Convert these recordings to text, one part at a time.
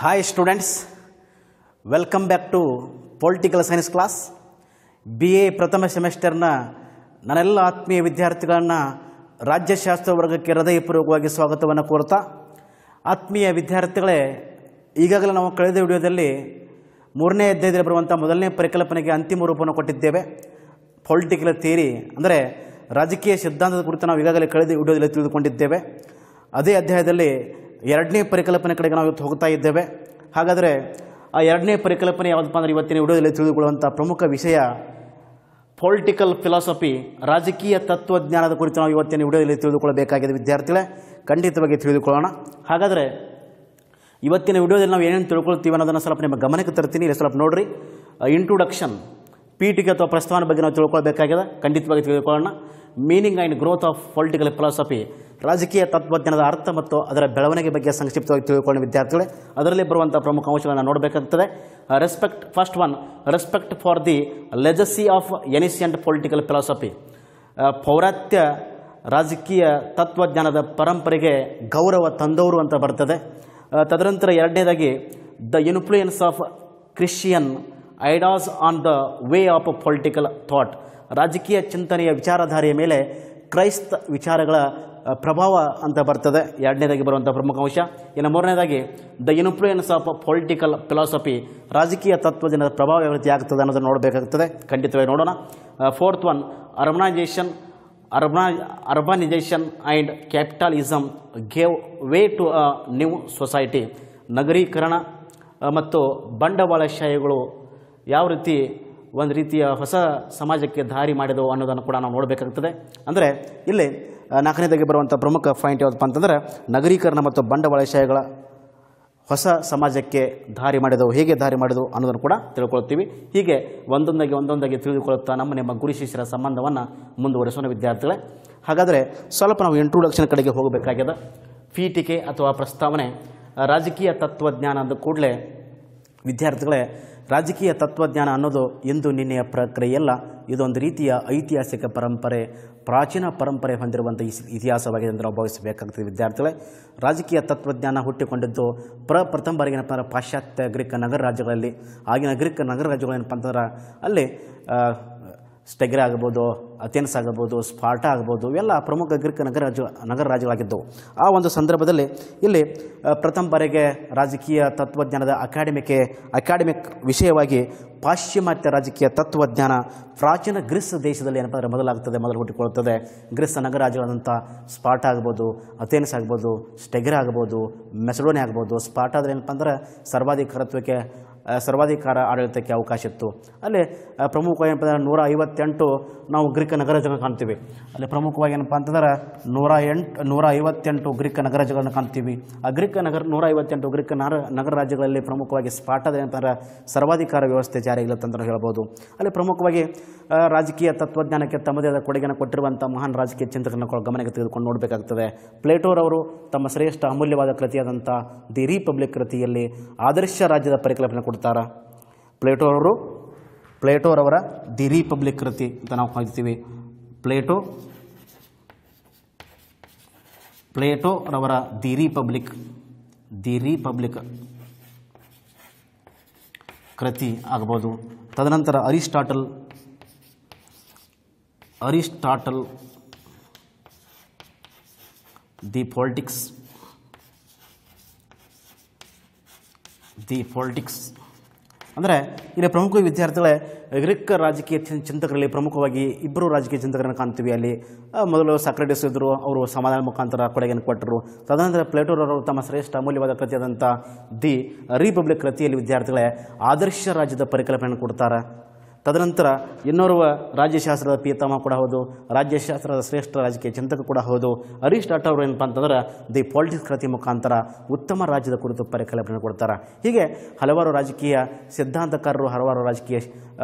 Hi students, welcome back to Political Science class. BA ಪ್ರಥಮ ಸೆಮಿಸ್ಟರ್ನ ನನ್ನೆಲ್ಲ ಆತ್ಮೀಯ ವಿದ್ಯಾರ್ಥಿಗಳನ್ನು ರಾಜ್ಯಶಾಸ್ತ್ರ ವರ್ಗಕ್ಕೆ ಹೃದಯಪೂರ್ವಕವಾಗಿ ಸ್ವಾಗತವನ್ನು ಕೋರುತ್ತಾ, ಆತ್ಮೀಯ ವಿದ್ಯಾರ್ಥಿಗಳೇ, ಈಗಾಗಲೇ ನಾವು ಕಳೆದ ವಿಡಿಯೋದಲ್ಲಿ ಮೂರನೇ ಅಧ್ಯಾಯದಲ್ಲಿ ಬರುವಂಥ ಮೊದಲನೇ ಪರಿಕಲ್ಪನೆಗೆ ಅಂತಿಮ ರೂಪವನ್ನು ಕೊಟ್ಟಿದ್ದೇವೆ. ಪೊಲಿಟಿಕಲ್ ಥಿಯರಿ ಅಂದರೆ ರಾಜಕೀಯ ಸಿದ್ಧಾಂತದ ಕುರಿತು ನಾವು ಈಗಾಗಲೇ ಕಳೆದ ವಿಡಿಯೋದಲ್ಲಿ ತಿಳಿದುಕೊಂಡಿದ್ದೇವೆ. ಅದೇ ಅಧ್ಯಾಯದಲ್ಲಿ ಎರಡನೇ ಪರಿಕಲ್ಪನೆ ಕಡೆಗೆ ನಾವು ಇವತ್ತು ಹೋಗ್ತಾ ಇದ್ದೇವೆ. ಹಾಗಾದರೆ ಆ ಎರಡನೇ ಪರಿಕಲ್ಪನೆ ಯಾವುದಪ್ಪ ಅಂದರೆ ಇವತ್ತಿನ ವಿಡಿಯೋದಲ್ಲಿ ತಿಳಿದುಕೊಳ್ಳುವಂಥ ಪ್ರಮುಖ ವಿಷಯ ಪೊಲಿಟಿಕಲ್ ಫಿಲಾಸಫಿ, ರಾಜಕೀಯ ತತ್ವಜ್ಞಾನದ ಕುರಿತು ನಾವು ಇವತ್ತಿನ ವಿಡಿಯೋದಲ್ಲಿ ತಿಳಿದುಕೊಳ್ಳಬೇಕಾಗಿದೆ. ವಿದ್ಯಾರ್ಥಿಗಳೇ, ಖಂಡಿತವಾಗಿ ತಿಳಿದುಕೊಳ್ಳೋಣ. ಹಾಗಾದರೆ ಇವತ್ತಿನ ವಿಡಿಯೋದಲ್ಲಿ ನಾವು ಏನೇನು ತಿಳ್ಕೊಳ್ತೀವಿ ಅನ್ನೋದನ್ನು ಸ್ವಲ್ಪ ನಿಮ್ಮ ಗಮನಕ್ಕೆ ತರ್ತೀನಿ. ಇಲ್ಲಿ ಸ್ವಲ್ಪ ನೋಡಿರಿ. ಇಂಟ್ರೊಡಕ್ಷನ್, ಪೀಠಿಕೆ ಅಥವಾ ಪ್ರಸ್ತಾವನೆ ಬಗ್ಗೆ ನಾವು ತಿಳ್ಕೊಳ್ಬೇಕಾಗಿದೆ. ಖಂಡಿತವಾಗಿ ತಿಳ್ಕೊಳ್ಳೋಣ. Meaning and growth of political philosophy, ರಾಜಕೀಯ ತತ್ವಜ್ಞಾನದ ಅರ್ಥ ಮತ್ತು ಅದರ ಬೆಳವಣಿಗೆ ಬಗ್ಗೆ ಸಂಕ್ಷಿಪ್ತವಾಗಿ ತಿಳ್ಕೊಳ್ಳಿ ವಿದ್ಯಾರ್ಥಿಗಳೇ. ಅದರಲ್ಲಿ ಬರುವಂಥ ಪ್ರಮುಖ ಅಂಶಗಳನ್ನು ನೋಡಬೇಕಾಗ್ತದೆ. Respect, first one, respect for the legacy of ancient political philosophy, ಪೌರಾತ್ಯ ರಾಜಕೀಯ ತತ್ವಜ್ಞಾನದ ಪರಂಪರೆಗೆ ಗೌರವ ತಂದವರು ಅಂತ ಬರ್ತದೆ. ತದನಂತರ ಎರಡನೇದಾಗಿ the influence of Christian ideas on the way of political thought, ರಾಜಕೀಯ ಚಿಂತನೆಯ ವಿಚಾರಧಾರೆಯ ಮೇಲೆ ಕ್ರೈಸ್ತ ವಿಚಾರಗಳ ಪ್ರಭಾವ ಅಂತ ಬರ್ತದೆ. ಎರಡನೇದಾಗಿ ಬರುವಂಥ ಪ್ರಮುಖ ಅಂಶ. ಇನ್ನು ಮೂರನೇದಾಗಿ the influence of political philosophy, ರಾಜಕೀಯ ತತ್ವಜ್ಞಾನದ ಪ್ರಭಾವ ಯಾವ ರೀತಿ ಆಗ್ತದೆ ಅನ್ನೋದನ್ನು ನೋಡಬೇಕಾಗ್ತದೆ. ಖಂಡಿತವಾಗಿ ನೋಡೋಣ. Fourth one, urbanization and capitalism gave way to a new society, ನಗರೀಕರಣ ಮತ್ತು ಬಂಡವಾಳಶಾಹಿಗಳು ಯಾವ ರೀತಿ ಒಂದು ರೀತಿಯ ಹೊಸ ಸಮಾಜಕ್ಕೆ ದಾರಿ ಮಾಡಿದವು ಅನ್ನೋದನ್ನು ಕೂಡ ನಾವು ನೋಡಬೇಕಾಗ್ತದೆ. ಅಂದರೆ ಇಲ್ಲಿ ನಾಲ್ಕನೇದಾಗಿ ಬರುವಂಥ ಪ್ರಮುಖ ಪಾಯಿಂಟ್ ಯಾವುದಪ್ಪ ಅಂತಂದರೆ ನಗರೀಕರಣ ಮತ್ತು ಬಂಡವಾಳಶಾಹಿಗಳ ಹೊಸ ಸಮಾಜಕ್ಕೆ ದಾರಿ ಮಾಡಿದವು, ಹೇಗೆ ದಾರಿ ಮಾಡಿದವು ಅನ್ನೋದನ್ನು ಕೂಡ ತಿಳ್ಕೊಳ್ತೀವಿ. ಹೀಗೆ ಒಂದೊಂದಾಗಿ ತಿಳಿದುಕೊಳ್ಳುತ್ತಾ ನಿಮ್ಮ ಗುರು ಶಿಷ್ಯರ ಸಂಬಂಧವನ್ನು ಮುಂದುವರಿಸೋಣ ವಿದ್ಯಾರ್ಥಿಗಳೇ. ಹಾಗಾದರೆ ಸ್ವಲ್ಪ ನಾವು ಇಂಟ್ರೊಡಕ್ಷನ್ ಕಡೆಗೆ ಹೋಗಬೇಕಾಗಿದೆ. ಪೀಠಿಕೆ ಅಥವಾ ಪ್ರಸ್ತಾವನೆ, ರಾಜಕೀಯ ತತ್ವಜ್ಞಾನ ಅಂದ ಕೂಡಲೇ ವಿದ್ಯಾರ್ಥಿಗಳೇ, ರಾಜಕೀಯ ತತ್ವಜ್ಞಾನ ಅನ್ನೋದು ಇಂದು ನಿನ್ನೆಯ ಪ್ರಕ್ರಿಯೆಯಲ್ಲ. ಇದೊಂದು ರೀತಿಯ ಐತಿಹಾಸಿಕ ಪರಂಪರೆ, ಪ್ರಾಚೀನ ಪರಂಪರೆ ಹೊಂದಿರುವಂಥ ಇತಿಹಾಸವಾಗಿದೆ ಎಂದು ನಾವು ಭಾವಿಸಬೇಕಾಗ್ತದೆ ವಿದ್ಯಾರ್ಥಿಗಳೇ. ರಾಜಕೀಯ ತತ್ವಜ್ಞಾನ ಹುಟ್ಟಿಕೊಂಡಿದ್ದು ಪ್ರಥಮ ಬಾರಿಗೆ ಏನಪ್ಪ ಅಂದ್ರೆ ಪಾಶ್ಚಾತ್ಯ ಗ್ರೀಕ್ ನಗರ ರಾಜ್ಯಗಳಲ್ಲಿ. ಆಗಿನ ಗ್ರೀಕ್ ನಗರ ರಾಜ್ಯಗಳು ಏನಪ್ಪ ಅಂತಂದ್ರೆ ಅಲ್ಲಿ ಸ್ಟೆಗ್ರೆ ಆಗ್ಬೋದು, ಅಥೆನ್ಸ್ ಆಗ್ಬೋದು, ಸ್ಪಾರ್ಟಾ ಆಗ್ಬೋದು, ಇವೆಲ್ಲ ಪ್ರಮುಖ ಗ್ರೀಕ್ ನಗರ ರಾಜ್ಯಗಳಾಗಿದ್ದವು. ಆ ಒಂದು ಸಂದರ್ಭದಲ್ಲಿ ಇಲ್ಲಿ ಪ್ರಥಮ ಬಾರಿಗೆ ರಾಜಕೀಯ ತತ್ವಜ್ಞಾನದ ಅಕಾಡೆಮಿಕ್ ವಿಷಯವಾಗಿ ಪಾಶ್ಚಿಮಾತ್ಯ ರಾಜಕೀಯ ತತ್ವಜ್ಞಾನ ಪ್ರಾಚೀನ ಗ್ರೀಸ್ ದೇಶದಲ್ಲಿ ಏನಪ್ಪ ಅಂದರೆ ಮೊದಲು ಹುಟ್ಟಿಕೊಳ್ಳುತ್ತದೆ. ಗ್ರೀಸ್ ನಗರ ರಾಜ್ಯಗಳಾದಂಥ ಸ್ಪಾರ್ಟಾ ಆಗ್ಬೋದು, ಅಥೆನ್ಸ್ ಆಗ್ಬೋದು, ಸ್ಟೆಗ್ರೆ ಆಗ್ಬೋದು, ಮೆಸಡೋನಿಯಾ ಆಗ್ಬೋದು. ಸ್ಪಾರ್ಟಾದ್ರೆ ಏನಪ್ಪ ಅಂದ್ರೆ ಸರ್ವಾಧಿಕಾರ ಆಡಳಿತಕ್ಕೆ ಅವಕಾಶ ಇತ್ತು. ಅಲ್ಲಿ ಪ್ರಮುಖವಾಗಿ ಏನಪ್ಪ ಅಂದ್ರೆ 158 ನಾವು ಗ್ರೀಕ್ ನಗರ ರಾಜ್ಯಗಳನ್ನು ಕಾಣ್ತೀವಿ. ಅಲ್ಲಿ ಪ್ರಮುಖವಾಗಿ ಏನಪ್ಪ ಅಂತಂದ್ರೆ 158 ಗ್ರೀಕ್ ನಗರ ರಾಜ್ಯಗಳನ್ನು ಕಾಣ್ತೀವಿ. ಆ 158 ಗ್ರೀಕ್ ನಗರ ರಾಜ್ಯಗಳಲ್ಲಿ ಪ್ರಮುಖವಾಗಿ ಸ್ಪಾರ್ಟಾದ ಏನಂತಂದ್ರೆ ಸರ್ವಾಧಿಕಾರ ವ್ಯವಸ್ಥೆ ಜಾರಿಯಾಗಿಲ್ಲತ್ತಂತ ಹೇಳ್ಬೋದು. ಅಲ್ಲಿ ಪ್ರಮುಖವಾಗಿ ರಾಜಕೀಯ ತತ್ವಜ್ಞಾನಕ್ಕೆ ತಮ್ಮದೇ ಆದ ಕೊಡುಗೆಯನ್ನು ಕೊಟ್ಟಿರುವಂಥ ಮಹಾನ್ ರಾಜಕೀಯ ಚಿಂತಕರನ್ನು ಗಮನಕ್ಕೆ ತೆಗೆದುಕೊಂಡು ನೋಡಬೇಕಾಗ್ತದೆ. ಪ್ಲೇಟೋರವರು ತಮ್ಮ ಶ್ರೇಷ್ಠ ಅಮೂಲ್ಯವಾದ ಕೃತಿಯಾದಂಥ ದಿ ರಿಪಬ್ಲಿಕ್ ಕೃತಿಯಲ್ಲಿ ಆದರ್ಶ ರಾಜ್ಯದ ಪರಿಕಲ್ಪನೆ ಕೊಡ್ತಾರೆ. ಪ್ಲೇಟೋರವರ ದಿ ರಿಪಬ್ಲಿಕ್ ಕೃತಿ ಅಂತ ನಾವು ಕರಿತೀವಿ. ಪ್ಲೇಟೋರವರ ದಿ ರಿಪಬ್ಲಿಕ್ ಕೃತಿ ಆಗ್ಬೋದು. ತದನಂತರ ಅರಿಸ್ಟಾಟಲ್ ದಿ ಪೊಲಿಟಿಕ್ಸ್ ಅಂದರೆ ಇಲ್ಲಿ ಪ್ರಮುಖ ವಿದ್ಯಾರ್ಥಿಗಳೇ, ಗ್ರೀಕ್ ರಾಜಕೀಯ ಚಿಂತಕರಲ್ಲಿ ಪ್ರಮುಖವಾಗಿ ಇಬ್ಬರು ರಾಜಕೀಯ ಚಿಂತಕರನ್ನು ಕಾಣ್ತೀವಿ. ಅಲ್ಲಿ ಮೊದಲು ಸಾಕ್ರೆಟಿಸ್ ಇದ್ದರು, ಅವರು ಸಮಾಧಾನ ಮುಖಾಂತರ ಕೊಡುಗೆಯನ್ನು ಕೊಟ್ಟರು. ತದನಂತರ ಪ್ಲೇಟೋರವರು ತಮ್ಮ ಶ್ರೇಷ್ಠ ಅಮೂಲ್ಯವಾದ ಕೃತಿಯಾದಂಥ ದಿ ರಿಪಬ್ಲಿಕ್ ಕೃತಿಯಲ್ಲಿ ವಿದ್ಯಾರ್ಥಿಗಳೇ ಆದರ್ಶ ರಾಜ್ಯದ ಪರಿಕಲ್ಪನೆಯನ್ನು ಕೊಡ್ತಾರೆ. ತದನಂತರ ಇನ್ನೋರ್ವ ರಾಜ್ಯಶಾಸ್ತ್ರದ ಪಿತಾಮಹ ಕೂಡ ಹೌದು, ರಾಜ್ಯಶಾಸ್ತ್ರದ ಶ್ರೇಷ್ಠ ರಾಜಕೀಯ ಚಿಂತಕ ಕೂಡ ಹೌದು, ಅರಿಸ್ಟಾಟಲ್ ಅವರು ಏನಪ್ಪ ಅಂತಂದ್ರೆ ದಿ ಪೊಲಿಟಿಕ್ಸ್ ಕೃತಿ ಮುಖಾಂತರ ಉತ್ತಮ ರಾಜ್ಯದ ಕುರಿತು ಪರಿಕಲ್ಪನೆ ಕೊಡ್ತಾರೆ. ಹೀಗೆ ಹಲವಾರು ರಾಜಕೀಯ ಸಿದ್ಧಾಂತಕಾರರು, ಹಲವಾರು ರಾಜಕೀಯ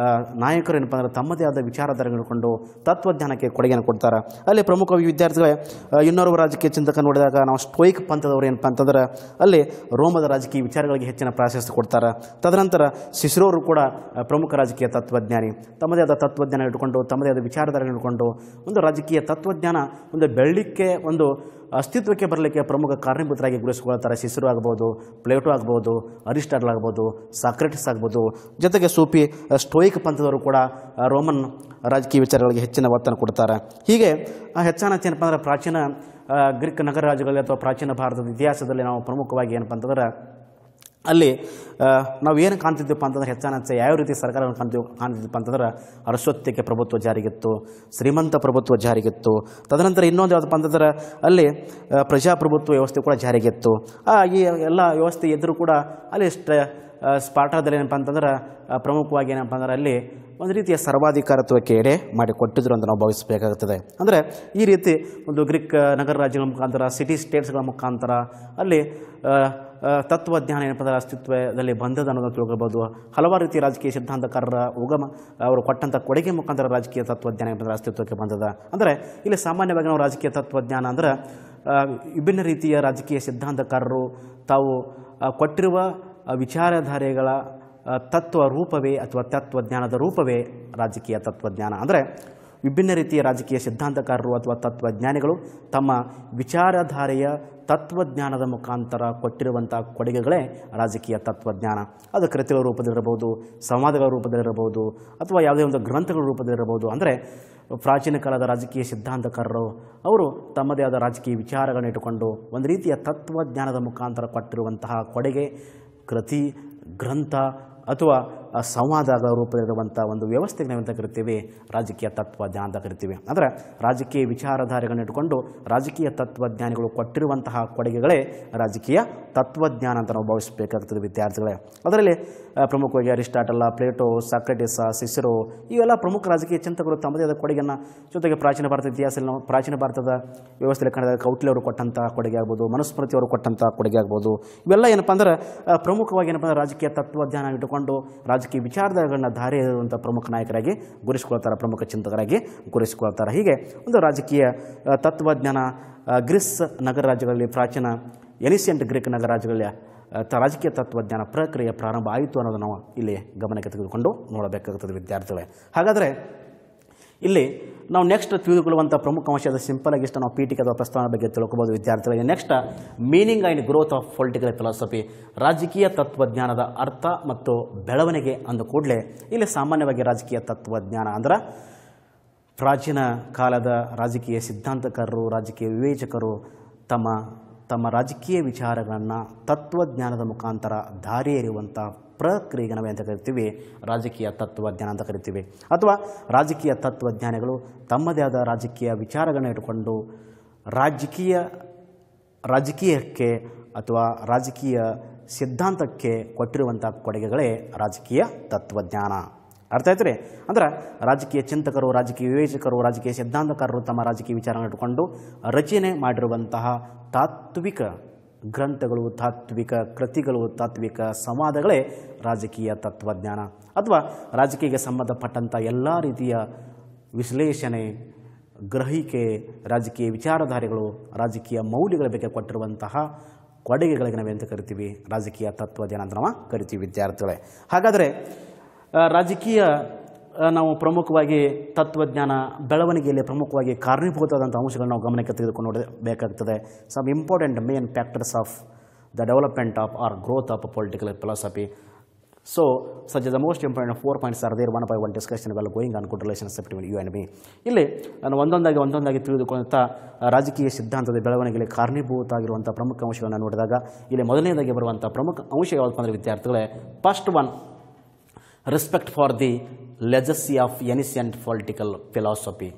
ನಾಯಕರು ಏನಪ್ಪ ಅಂದ್ರೆ ತಮ್ಮದೇ ಆದ ವಿಚಾರಧಾರೆಗಳನ್ನು ಕೊಂಡು ತತ್ವಜ್ಞಾನಕ್ಕೆ ಕೊಡುಗೆಯನ್ನು ಕೊಡ್ತಾರೆ. ಅಲ್ಲಿ ಪ್ರಮುಖ ವಿದ್ಯಾರ್ಥಿಗಳೇ ಇನ್ನೋರ್ವ ರಾಜಕೀಯ ಚಿಂತಕ ನೋಡಿದಾಗ ನಾವು ಸ್ಟೋಯಿಕ್ ಪಂಥದವರು ಏನಪ್ಪ ಅಂತಂದ್ರೆ ಅಲ್ಲಿ ರೋಮದ ರಾಜಕೀಯ ವಿಚಾರಗಳಿಗೆ ಹೆಚ್ಚಿನ ಪ್ರಾಶಸ್ತ್ಯ ಕೊಡ್ತಾರೆ. ತದನಂತರ ಸಿಸಿರೋರು ಕೂಡ ಪ್ರಮುಖ ರಾಜಕೀಯ ತತ್ವಜ್ಞಾನಿ, ತಮ್ಮದೇ ಆದ ತತ್ವಜ್ಞಾನ ಇಟ್ಕೊಂಡು ತಮ್ಮದೇ ಆದ ವಿಚಾರಧಾರೆ ಇಟ್ಕೊಂಡು ಒಂದು ರಾಜಕೀಯ ತತ್ವಜ್ಞಾನ ಒಂದು ಬೆಳಲಿಕ್ಕೆ ಒಂದು ಅಸ್ತಿತ್ವಕ್ಕೆ ಬರಲಿಕ್ಕೆ ಪ್ರಮುಖ ಕಾರಣೀಭೂತರಾಗಿ ಗುರುತಿಸಿಕೊಳ್ತಾರೆ. ಸಿಸರೋ ಆಗ್ಬೋದು, ಪ್ಲೇಟೋ ಆಗ್ಬೋದು, ಅರಿಸ್ಟಾಟಲ್ ಆಗ್ಬೋದು, ಸಾಕ್ರೆಟಿಸ್ ಆಗ್ಬೋದು, ಜೊತೆಗೆ ಸೂಫಿ ಸ್ಟೋಯಿಕ್ ಪಂಥದವರು ಕೂಡ ರೋಮನ್ ರಾಜಕೀಯ ವಿಚಾರಗಳಿಗೆ ಹೆಚ್ಚಿನ ಒತ್ತನ್ನು ಕೊಡ್ತಾರೆ. ಹೀಗೆ ಹೆಚ್ಚಾನ ಏನಪ್ಪ ಅಂದ್ರೆ ಪ್ರಾಚೀನ ಗ್ರೀಕ್ ನಗರ ರಾಜ್ಯಗಳಲ್ಲಿ ಅಥವಾ ಪ್ರಾಚೀನ ಭಾರತದ ಇತಿಹಾಸದಲ್ಲಿ ನಾವು ಪ್ರಮುಖವಾಗಿ ಏನಪ್ಪ ಅಂತಂದ್ರೆ ಅಲ್ಲಿ ನಾವು ಏನು ಕಾಣ್ತಿದ್ದೀವಪ್ಪ ಅಂತಂದ್ರೆ ಹೆಚ್ಚಾನ ಯಾವ ರೀತಿ ಸರ್ಕಾರವನ್ನು ಕಾಣ್ತಿದ್ದೀವಪ್ಪ ಅಂತಂದ್ರೆ ಅರಸೊತ್ತಿಗೆ ಪ್ರಭುತ್ವ ಜಾರಿಗಿತ್ತು, ಶ್ರೀಮಂತ ಪ್ರಭುತ್ವ ಜಾರಿಗಿತ್ತು. ತದನಂತರ ಇನ್ನೊಂದು ಯಾವುದಪ್ಪ ಅಂತಂದ್ರೆ ಅಲ್ಲಿ ಪ್ರಜಾಪ್ರಭುತ್ವ ವ್ಯವಸ್ಥೆ ಕೂಡ ಜಾರಿಗಿತ್ತು. ಈ ಎಲ್ಲ ವ್ಯವಸ್ಥೆ ಎದುರು ಕೂಡ ಅಲ್ಲಿ ಸ್ಪಾರ್ಟಾದಲ್ಲಿ ಏನಪ್ಪ ಅಂತಂದ್ರೆ ಪ್ರಮುಖವಾಗಿ ಏನಪ್ಪ ಅಂದ್ರೆ ಅಲ್ಲಿ ಒಂದು ರೀತಿಯ ಸರ್ವಾಧಿಕಾರತ್ವಕ್ಕೆ ಎಡೆ ಮಾಡಿಕೊಟ್ಟಿದ್ರು ಅಂತ ನಾವು ಭಾವಿಸಬೇಕಾಗುತ್ತದೆ. ಅಂದರೆ ಈ ರೀತಿ ಒಂದು ಗ್ರೀಕ್ ನಗರ ರಾಜ್ಯಗಳ ಮುಖಾಂತರ, ಸಿಟಿ ಸ್ಟೇಟ್ಸ್ಗಳ ಮುಖಾಂತರ ಅಲ್ಲಿ ತತ್ವಜ್ಞಾನ ಏನಪ್ಪ ಅಂದರೆ ಅಸ್ತಿತ್ವದಲ್ಲಿ ಬಂದದ ಅನ್ನೋದನ್ನು ತಿಳ್ಕೊಳ್ಬೋದು. ಹಲವಾರು ರೀತಿಯ ರಾಜಕೀಯ ಸಿದ್ಧಾಂತಕಾರರ ಉಗಮ ಅವರು ಕೊಟ್ಟಂಥ ಕೊಡುಗೆ ಮುಖಾಂತರ ರಾಜಕೀಯ ತತ್ವಜ್ಞಾನ ಏನಪ್ಪ ಅಂದರೆ ಅಸ್ತಿತ್ವಕ್ಕೆ ಬಂದದ. ಅಂದರೆ ಇಲ್ಲಿ ಸಾಮಾನ್ಯವಾಗಿ ನಾವು ರಾಜಕೀಯ ತತ್ವಜ್ಞಾನ ಅಂದ್ರೆ ವಿಭಿನ್ನ ರೀತಿಯ ರಾಜಕೀಯ ಸಿದ್ಧಾಂತಕಾರರು ತಾವು ಕೊಟ್ಟಿರುವ ವಿಚಾರಧಾರೆಗಳ ತತ್ವ ರೂಪವೇ ಅಥವಾ ತತ್ವಜ್ಞಾನದ ರೂಪವೇ ರಾಜಕೀಯ ತತ್ವಜ್ಞಾನ. ಅಂದರೆ ವಿಭಿನ್ನ ರೀತಿಯ ರಾಜಕೀಯ ಸಿದ್ಧಾಂತಕಾರರು ಅಥವಾ ತತ್ವಜ್ಞಾನಿಗಳು ತಮ್ಮ ವಿಚಾರಧಾರೆಯ ತತ್ವಜ್ಞಾನದ ಮುಖಾಂತರ ಕೊಟ್ಟಿರುವಂಥ ಕೊಡುಗೆಗಳೇ ರಾಜಕೀಯ ತತ್ವಜ್ಞಾನ. ಅದು ಕೃತಿಗಳ ರೂಪದಲ್ಲಿರಬಹುದು, ಸಂವಾದಗಳ ರೂಪದಲ್ಲಿರಬಹುದು, ಅಥವಾ ಯಾವುದೇ ಒಂದು ಗ್ರಂಥಗಳ ರೂಪದಲ್ಲಿರಬಹುದು. ಅಂದರೆ ಪ್ರಾಚೀನ ಕಾಲದ ರಾಜಕೀಯ ಸಿದ್ಧಾಂತಕಾರರು ಅವರು ತಮ್ಮದೇ ಆದ ರಾಜಕೀಯ ವಿಚಾರಗಳನ್ನು ಇಟ್ಟುಕೊಂಡು ಒಂದು ರೀತಿಯ ತತ್ವಜ್ಞಾನದ ಮುಖಾಂತರ ಕೊಟ್ಟಿರುವಂತಹ ಕೊಡುಗೆ ಕೃತಿ, ಗ್ರಂಥ ಅಥವಾ ಸಂವಾದಗಳ ರೂಪದಲ್ಲಿರುವಂಥ ಒಂದು ವ್ಯವಸ್ಥೆಗೆ ನಾವಂತ ಕರಿತೀವಿ ರಾಜಕೀಯ ತತ್ವಜ್ಞಾನ ಅಂತ ಕರಿತೀವಿ. ಅಂದರೆ ರಾಜಕೀಯ ವಿಚಾರಧಾರೆಗಳನ್ನು ಇಟ್ಟುಕೊಂಡು ರಾಜಕೀಯ ತತ್ವಜ್ಞಾನಿಗಳು ಕೊಟ್ಟಿರುವಂತಹ ಕೊಡುಗೆಗಳೇ ರಾಜಕೀಯ ತತ್ವಜ್ಞಾನ ಅಂತ ನಾವು ಭಾವಿಸಬೇಕಾಗ್ತದೆ ವಿದ್ಯಾರ್ಥಿಗಳೇ. ಅದರಲ್ಲಿ ಪ್ರಮುಖವಾಗಿ ಅರಿಸ್ಟಾಟಲ್, ಪ್ಲೇಟೋ, ಸಾಕ್ರೆಟಿಸ್, ಸಿಸರೋ ಇವೆಲ್ಲ ಪ್ರಮುಖ ರಾಜಕೀಯ ಚಿಂತಕರು ತಮ್ಮದೇ ಆದ ಕೊಡುಗೆಯನ್ನು, ಜೊತೆಗೆ ಪ್ರಾಚೀನ ಭಾರತದ ಇತಿಹಾಸದಲ್ಲಿ ನಾವು ಪ್ರಾಚೀನ ಭಾರತದ ವ್ಯವಸ್ಥೆಯಲ್ಲಿ ಕಾಣಿದಾಗ ಕೌಟಿಲ್ಯ ಅವರು ಕೊಟ್ಟಂಥ ಕೊಡುಗೆ ಆಗ್ಬೋದು, ಮನುಸ್ಮೃತಿ ಅವರು ಕೊಟ್ಟಂಥ ಕೊಡುಗೆ ಆಗ್ಬೋದು. ಇವೆಲ್ಲ ಏನಪ್ಪ ಅಂದ್ರೆ ಪ್ರಮುಖವಾಗಿ ಏನಪ್ಪ ಅಂದ್ರೆ ರಾಜಕೀಯ ತತ್ವಜ್ಞಾನ ಇಟ್ಟುಕೊಂಡು ರಾಜಕೀಯ ವಿಚಾರಗಳನ್ನ ದಾರಿ ಎರೆಯುವಂಥ ಪ್ರಮುಖ ನಾಯಕರಾಗಿ ಗುರುತಿಸಿಕೊಳ್ತಾರೆ, ಪ್ರಮುಖ ಚಿಂತಕರಾಗಿ ಗುರುತಿಸಿಕೊಳ್ತಾರೆ. ಹೀಗೆ ಒಂದು ರಾಜಕೀಯ ತತ್ವಜ್ಞಾನ ಗ್ರೀಸ್ ನಗರ ರಾಜ್ಯಗಳಲ್ಲಿ, ಪ್ರಾಚೀನ ಎನಿಸಿಯಂಟ್ ಗ್ರೀಕ್ ನಗರ ರಾಜ್ಯಗಳಲ್ಲಿ ರಾಜಕೀಯ ತತ್ವಜ್ಞಾನ ಪ್ರಕ್ರಿಯೆ ಪ್ರಾರಂಭ ಆಯಿತು ಅನ್ನೋದನ್ನು ನಾವು ಇಲ್ಲಿ ಗಮನಕ್ಕೆ ತೆಗೆದುಕೊಂಡು ನೋಡಬೇಕಾಗುತ್ತದೆ ವಿದ್ಯಾರ್ಥಿಗಳೇ. ಹಾಗಾದರೆ ಇಲ್ಲಿ ನಾವು ನೆಕ್ಸ್ಟ್ ತಿಳಿದುಕೊಳ್ಳುವಂಥ ಪ್ರಮುಖ ಅಂಶ ಅದು ಸಿಂಪಲ್ ಆಗಿ ಇಷ್ಟು ನಾವು ಪೀಠಿಕೆ ಅಥವಾ ಪ್ರಸ್ತಾವನೆ ಬಗ್ಗೆ ತಿಳ್ಕೊಬೋದು ವಿದ್ಯಾರ್ಥಿಗಳಿಗೆ. Next meaning and growth of political philosophy, ರಾಜಕೀಯ ತತ್ವಜ್ಞಾನದ ಅರ್ಥ ಮತ್ತು ಬೆಳವಣಿಗೆ ಅಂದ ಕೂಡಲೇ ಇಲ್ಲಿ ಸಾಮಾನ್ಯವಾಗಿ ರಾಜಕೀಯ ತತ್ವಜ್ಞಾನ ಅಂದ್ರೆ ಪ್ರಾಚೀನ ಕಾಲದ ರಾಜಕೀಯ ಸಿದ್ಧಾಂತಕಾರರು, ರಾಜಕೀಯ ವಿವೇಚಕರು ತಮ್ಮ ರಾಜಕೀಯ ವಿಚಾರಗಳನ್ನು ತತ್ವಜ್ಞಾನದ ಮುಖಾಂತರ ದಾರಿ ಎರೆಯುವಂಥ ಪ್ರಕ್ರಿಯೆಗೆ ನಾವೇ ಅಂತ ಕರಿತೀವಿ ರಾಜಕೀಯ ತತ್ವಜ್ಞಾನ ಅಂತ ಕರಿತೀವಿ. ಅಥವಾ ರಾಜಕೀಯ ತತ್ವಜ್ಞಾನಿಗಳು ತಮ್ಮದೇ ಆದ ರಾಜಕೀಯ ವಿಚಾರಗಳನ್ನು ಇಟ್ಟುಕೊಂಡು ರಾಜಕೀಯಕ್ಕೆ ಅಥವಾ ರಾಜಕೀಯ ಸಿದ್ಧಾಂತಕ್ಕೆ ಕೊಟ್ಟಿರುವಂಥ ಕೊಡುಗೆಗಳೇ ರಾಜಕೀಯ ತತ್ವಜ್ಞಾನ. ಅರ್ಥ ಆಯ್ತು ರೀ? ಅಂದ್ರೆ ರಾಜಕೀಯ ಚಿಂತಕರು, ರಾಜಕೀಯ ವಿವೇಚಕರು, ರಾಜಕೀಯ ಸಿದ್ಧಾಂತಕಾರರು ತಮ್ಮ ರಾಜಕೀಯ ವಿಚಾರಗಳನ್ನು ಇಟ್ಟುಕೊಂಡು ರಚನೆ ಮಾಡಿರುವಂತಹ ತಾತ್ವಿಕ ಗ್ರಂಥಗಳು, ತಾತ್ವಿಕ ಕೃತಿಗಳು, ತಾತ್ವಿಕ ಸಂವಾದಗಳೇ ರಾಜಕೀಯ ತತ್ವಜ್ಞಾನ. ಅಥವಾ ರಾಜಕೀಯಕ್ಕೆ ಸಂಬಂಧಪಟ್ಟಂಥ ಎಲ್ಲ ರೀತಿಯ ವಿಶ್ಲೇಷಣೆ, ಗ್ರಹಿಕೆ, ರಾಜಕೀಯ ವಿಚಾರಧಾರೆಗಳು, ರಾಜಕೀಯ ಮೌಲ್ಯಗಳ ಬಗ್ಗೆ ಕೊಟ್ಟಿರುವಂತಹ ಕೊಡುಗೆಗಳಿಗೆ ನಾವೆಂತ ಕರಿತೀವಿ ರಾಜಕೀಯ ತತ್ವಜ್ಞಾನ ಅಂತ ನಾವು ಕರಿತೀವಿ ವಿದ್ಯಾರ್ಥಿಗಳೇ. ಹಾಗಾದರೆ ರಾಜಕೀಯ ನಾವು ಪ್ರಮುಖವಾಗಿ ತತ್ವಜ್ಞಾನ ಬೆಳವಣಿಗೆಯಲ್ಲಿ ಪ್ರಮುಖವಾಗಿ ಕಾರಣೀಭೂತವಾದಂಥ ಅಂಶಗಳನ್ನು ನಾವು ಗಮನಕ್ಕೆ ತೆಗೆದುಕೊಂಡು ನೋಡಬೇಕಾಗ್ತದೆ. Some important main factors of the development of or growth of political philosophy. So such as the most important 4 points are there, one by one discussion while going on good relationship between you and me. ಇಲ್ಲಿ ನಾನು ಒಂದೊಂದಾಗಿ ತಿಳಿದುಕೊಳ್ಳುತ್ತಾ ರಾಜಕೀಯ ಸಿದ್ಧಾಂತದ ಬೆಳವಣಿಗೆಯಲ್ಲಿ ಕಾರಣೀಭೂತ ಆಗಿರುವಂಥ ಪ್ರಮುಖ ಅಂಶಗಳನ್ನು ನೋಡಿದಾಗ ಇಲ್ಲಿ ಮೊದಲನೇದಾಗಿ ಬರುವಂಥ ಪ್ರಮುಖ ಅಂಶ ಯಾವುದು ಅಂದರೆ ವಿದ್ಯಾರ್ಥಿಗಳೇ, first one, respect for the legacy of ancient political philosophy.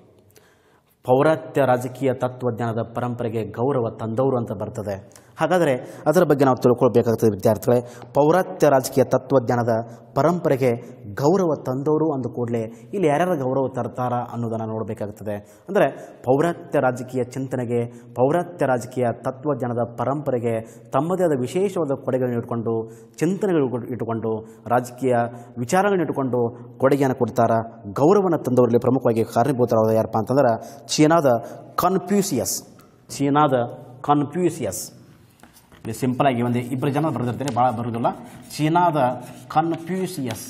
ಪೌರಾತ್ಯ ರಾಜಕೀಯ ತತ್ವಜ್ಞಾನದ ಪರಂಪರೆಗೆ ಗೌರವ ತಂದವರು ಅಂತ ಬರ್ತದೆ. ಹಾಗಾದರೆ ಅದರ ಬಗ್ಗೆ ನಾವು ತಿಳ್ಕೊಳ್ಬೇಕಾಗ್ತದೆ ವಿದ್ಯಾರ್ಥಿಗಳೇ. ಪೌರಾತ್ಯ ರಾಜಕೀಯ ತತ್ವಜ್ಞಾನದ ಪರಂಪರೆಗೆ ಗೌರವ ತಂದವರು ಅಂದ ಕೂಡಲೇ ಇಲ್ಲಿ ಯಾರ್ಯಾರ ಗೌರವ ತರ್ತಾರ ಅನ್ನೋದನ್ನು ನೋಡಬೇಕಾಗ್ತದೆ. ಅಂದರೆ ಪೌರಾತ್ಯ ರಾಜಕೀಯ ಚಿಂತನೆಗೆ, ಪೌರಾತ್ಯ ರಾಜಕೀಯ ತತ್ವಜ್ಞಾನದ ಪರಂಪರೆಗೆ ತಮ್ಮದೇ ಆದ ವಿಶೇಷವಾದ ಕೊಡುಗೆಗಳನ್ನು ಇಟ್ಕೊಂಡು, ಚಿಂತನೆಗಳು ಇಟ್ಟುಕೊಂಡು, ರಾಜಕೀಯ ವಿಚಾರಗಳನ್ನು ಇಟ್ಟುಕೊಂಡು ಕೊಡುಗೆಯನ್ನು ಕೊಡ್ತಾರ. ಗೌರವನ ತಂದವರಲ್ಲಿ ಪ್ರಮುಖವಾಗಿ ಕಾರಣೀಭೂತರಾದ ಯಾರಪ್ಪ ಅಂತಂದ್ರೆ ಚೀನಾದ ಕನ್ಫ್ಯೂಸಿಯಸ್. ಇಲ್ಲಿ ಸಿಂಪಲ್ ಆಗಿ ಒಂದು ಇಬ್ಬರು ಜನ ಬರೆದಿರ್ತಾರೆ, ಭಾಳ ಬರೋದಿಲ್ಲ. ಚೀನಾದ ಕನ್ಫ್ಯೂಸಿಯಸ್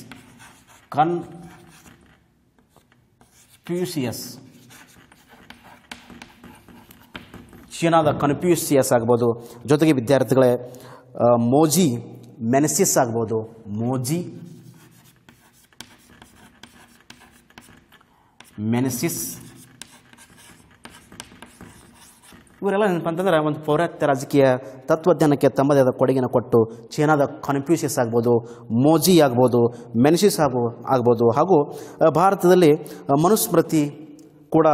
ಚೀನಾದ ಕನ್ಫ್ಯೂಷಿಯಸ್ ಆಗ್ಬೋದು. ಜೊತೆಗೆ ವಿದ್ಯಾರ್ಥಿಗಳೇ ಮೋಜಿ ಮೆನೆಸಿಸ್ ಆಗ್ಬೋದು. ಮೋಜಿ ಮೆನೆಸಿಸ್ ಇವರೆಲ್ಲ ಏನಪ್ಪ ಅಂತಂದರೆ ಒಂದು ಪೌರಾತ್ಯ ರಾಜಕೀಯ ತತ್ವಜ್ಞಾನಕ್ಕೆ ತಮ್ಮದೇ ಆದ ಕೊಡುಗೆಯನ್ನು ಕೊಟ್ಟು ಚೀನಾದ ಕನ್ಫ್ಯೂಷಿಯಸ್ ಆಗ್ಬೋದು, ಮೋಜಿ ಆಗ್ಬೋದು, ಮೆನೆಸಿಸ್ ಆಗ್ಬೋದು. ಹಾಗೂ ಭಾರತದಲ್ಲಿ ಮನುಸ್ಮೃತಿ ಕೂಡ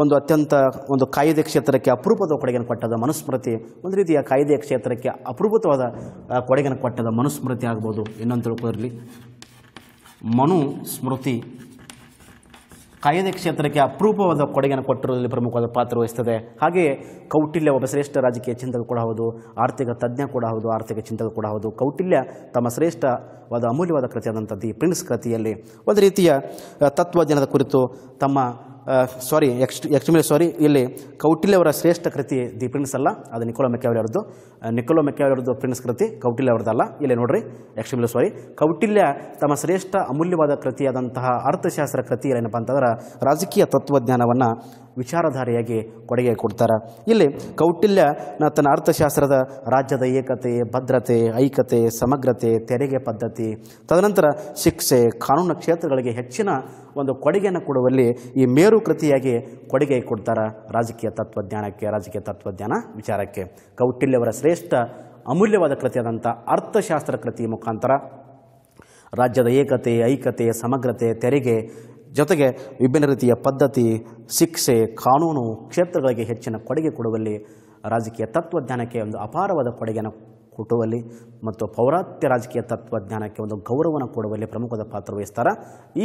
ಒಂದು ಕಾಯ್ದೆ ಕ್ಷೇತ್ರಕ್ಕೆ ಅಪರೂಪದ ಕೊಡುಗೆಯನ್ನು ಕೊಟ್ಟದ ಮನುಸ್ಮೃತಿ, ಒಂದು ರೀತಿಯ ಕಾಯ್ದೆಯ ಕ್ಷೇತ್ರಕ್ಕೆ ಅಪರೂಪವಾದ ಕೊಡುಗೆಯನ್ನು ಕೊಟ್ಟದ ಮನುಸ್ಮೃತಿ ಆಗ್ಬೋದು. ಇನ್ನೊಂದು ತಿಳ್ಕೊಳ್ಳಿ, ಮನುಸ್ಮೃತಿ ಕಾಯ್ದೆ ಕ್ಷೇತ್ರಕ್ಕೆ ಅಪರೂಪವಾದ ಕೊಡುಗೆಯನ್ನು ಕೊಟ್ಟಿರುವುದರಲ್ಲಿ ಪ್ರಮುಖವಾದ ಪಾತ್ರ ವಹಿಸ್ತದೆ. ಹಾಗೆಯೇ ಕೌಟಿಲ್ಯ ಒಬ್ಬ ಶ್ರೇಷ್ಠ ರಾಜಕೀಯ ಚಿಂತಕ ಕೂಡ ಹೌದು, ಆರ್ಥಿಕ ತಜ್ಞ ಕೂಡ ಹೌದು, ಆರ್ಥಿಕ ಚಿಂತಕ ಕೂಡ ಹೌದು. ಕೌಟಿಲ್ಯ ತಮ್ಮ ಶ್ರೇಷ್ಠವಾದ ಅಮೂಲ್ಯವಾದ ಕೃತಿಯಾದಂಥ ದಿ ಪ್ರಿನ್ಸ್ ಕೃತಿಯಲ್ಲಿ ಒಂದು ರೀತಿಯ ತತ್ವಜ್ಞಾನದ ಕುರಿತು ಇಲ್ಲಿ ಕೌಟಿಲ್ಯ ಅವರ ಶ್ರೇಷ್ಠ ಕೃತಿ ದಿ ಪ್ರಿನ್ಸ್ ಅಲ್ಲ, ಅದು ನಿಕೋಲೋ ಮೆಕ್ಯಾವೆಲಿ ಪ್ರಿನ್ಸ್ ಕೃತಿ, ಕೌಟಿಲ್ಯ ಅವರದಲ್ಲ. ಇಲ್ಲಿ ನೋಡ್ರಿ, ಕೌಟಿಲ್ಯ ತಮ್ಮ ಶ್ರೇಷ್ಠ ಅಮೂಲ್ಯವಾದ ಕೃತಿಯಾದಂತಹ ಅರ್ಥಶಾಸ್ತ್ರ ಕೃತಿಯಲ್ಲಿ ಏನಪ್ಪ ಅಂತಂದ್ರೆ ರಾಜಕೀಯ ತತ್ವಜ್ಞಾನವನ್ನು ವಿಚಾರಧಾರೆಯಾಗಿ ಕೊಡುಗೆ ಕೊಡ್ತಾರೆ. ಇಲ್ಲಿ ಕೌಟಿಲ್ಯ ತನ್ನ ಅರ್ಥಶಾಸ್ತ್ರದ ರಾಜ್ಯದ ಏಕತೆ, ಭದ್ರತೆ, ಐಕ್ಯತೆ, ಸಮಗ್ರತೆ, ತೆರಿಗೆ ಪದ್ಧತಿ, ತದನಂತರ ಶಿಕ್ಷೆ, ಕಾನೂನು ಕ್ಷೇತ್ರಗಳಿಗೆ ಹೆಚ್ಚಿನ ಒಂದು ಕೊಡುಗೆಯನ್ನು ಕೊಡುವಲ್ಲಿ ಈ ಮೇರು ಕೃತಿಯಾಗಿ ಕೊಡುಗೆ ಕೊಡ್ತಾರೆ ರಾಜಕೀಯ ತತ್ವಜ್ಞಾನ ವಿಚಾರಕ್ಕೆ. ಕೌಟಿಲ್ಯವರ ಶ್ರೇಷ್ಠ ಅಮೂಲ್ಯವಾದ ಕೃತಿಯಾದಂಥ ಅರ್ಥಶಾಸ್ತ್ರ ಕೃತಿ ಮುಖಾಂತರ ರಾಜ್ಯದ ಏಕತೆ, ಐಕ್ಯತೆ, ಸಮಗ್ರತೆ, ತೆರಿಗೆ, ಜೊತೆಗೆ ವಿಭಿನ್ನ ರೀತಿಯ ಪದ್ಧತಿ, ಶಿಕ್ಷೆ, ಕಾನೂನು ಕ್ಷೇತ್ರಗಳಿಗೆ ಹೆಚ್ಚಿನ ಕೊಡುಗೆ ಕೊಡುವಲ್ಲಿ ರಾಜಕೀಯ ತತ್ವಜ್ಞಾನಕ್ಕೆ ಒಂದು ಅಪಾರವಾದ ಕೊಡುಗೆಯನ್ನು ಕೊಟ್ಟುವಲ್ಲಿ ಮತ್ತು ಪೌರಾತ್ಯ ರಾಜಕೀಯ ತತ್ವಜ್ಞಾನಕ್ಕೆ ಒಂದು ಗೌರವವನ್ನು ಕೊಡುವಲ್ಲಿ ಪ್ರಮುಖವಾದ ಪಾತ್ರ ವಹಿಸ್ತಾರೆ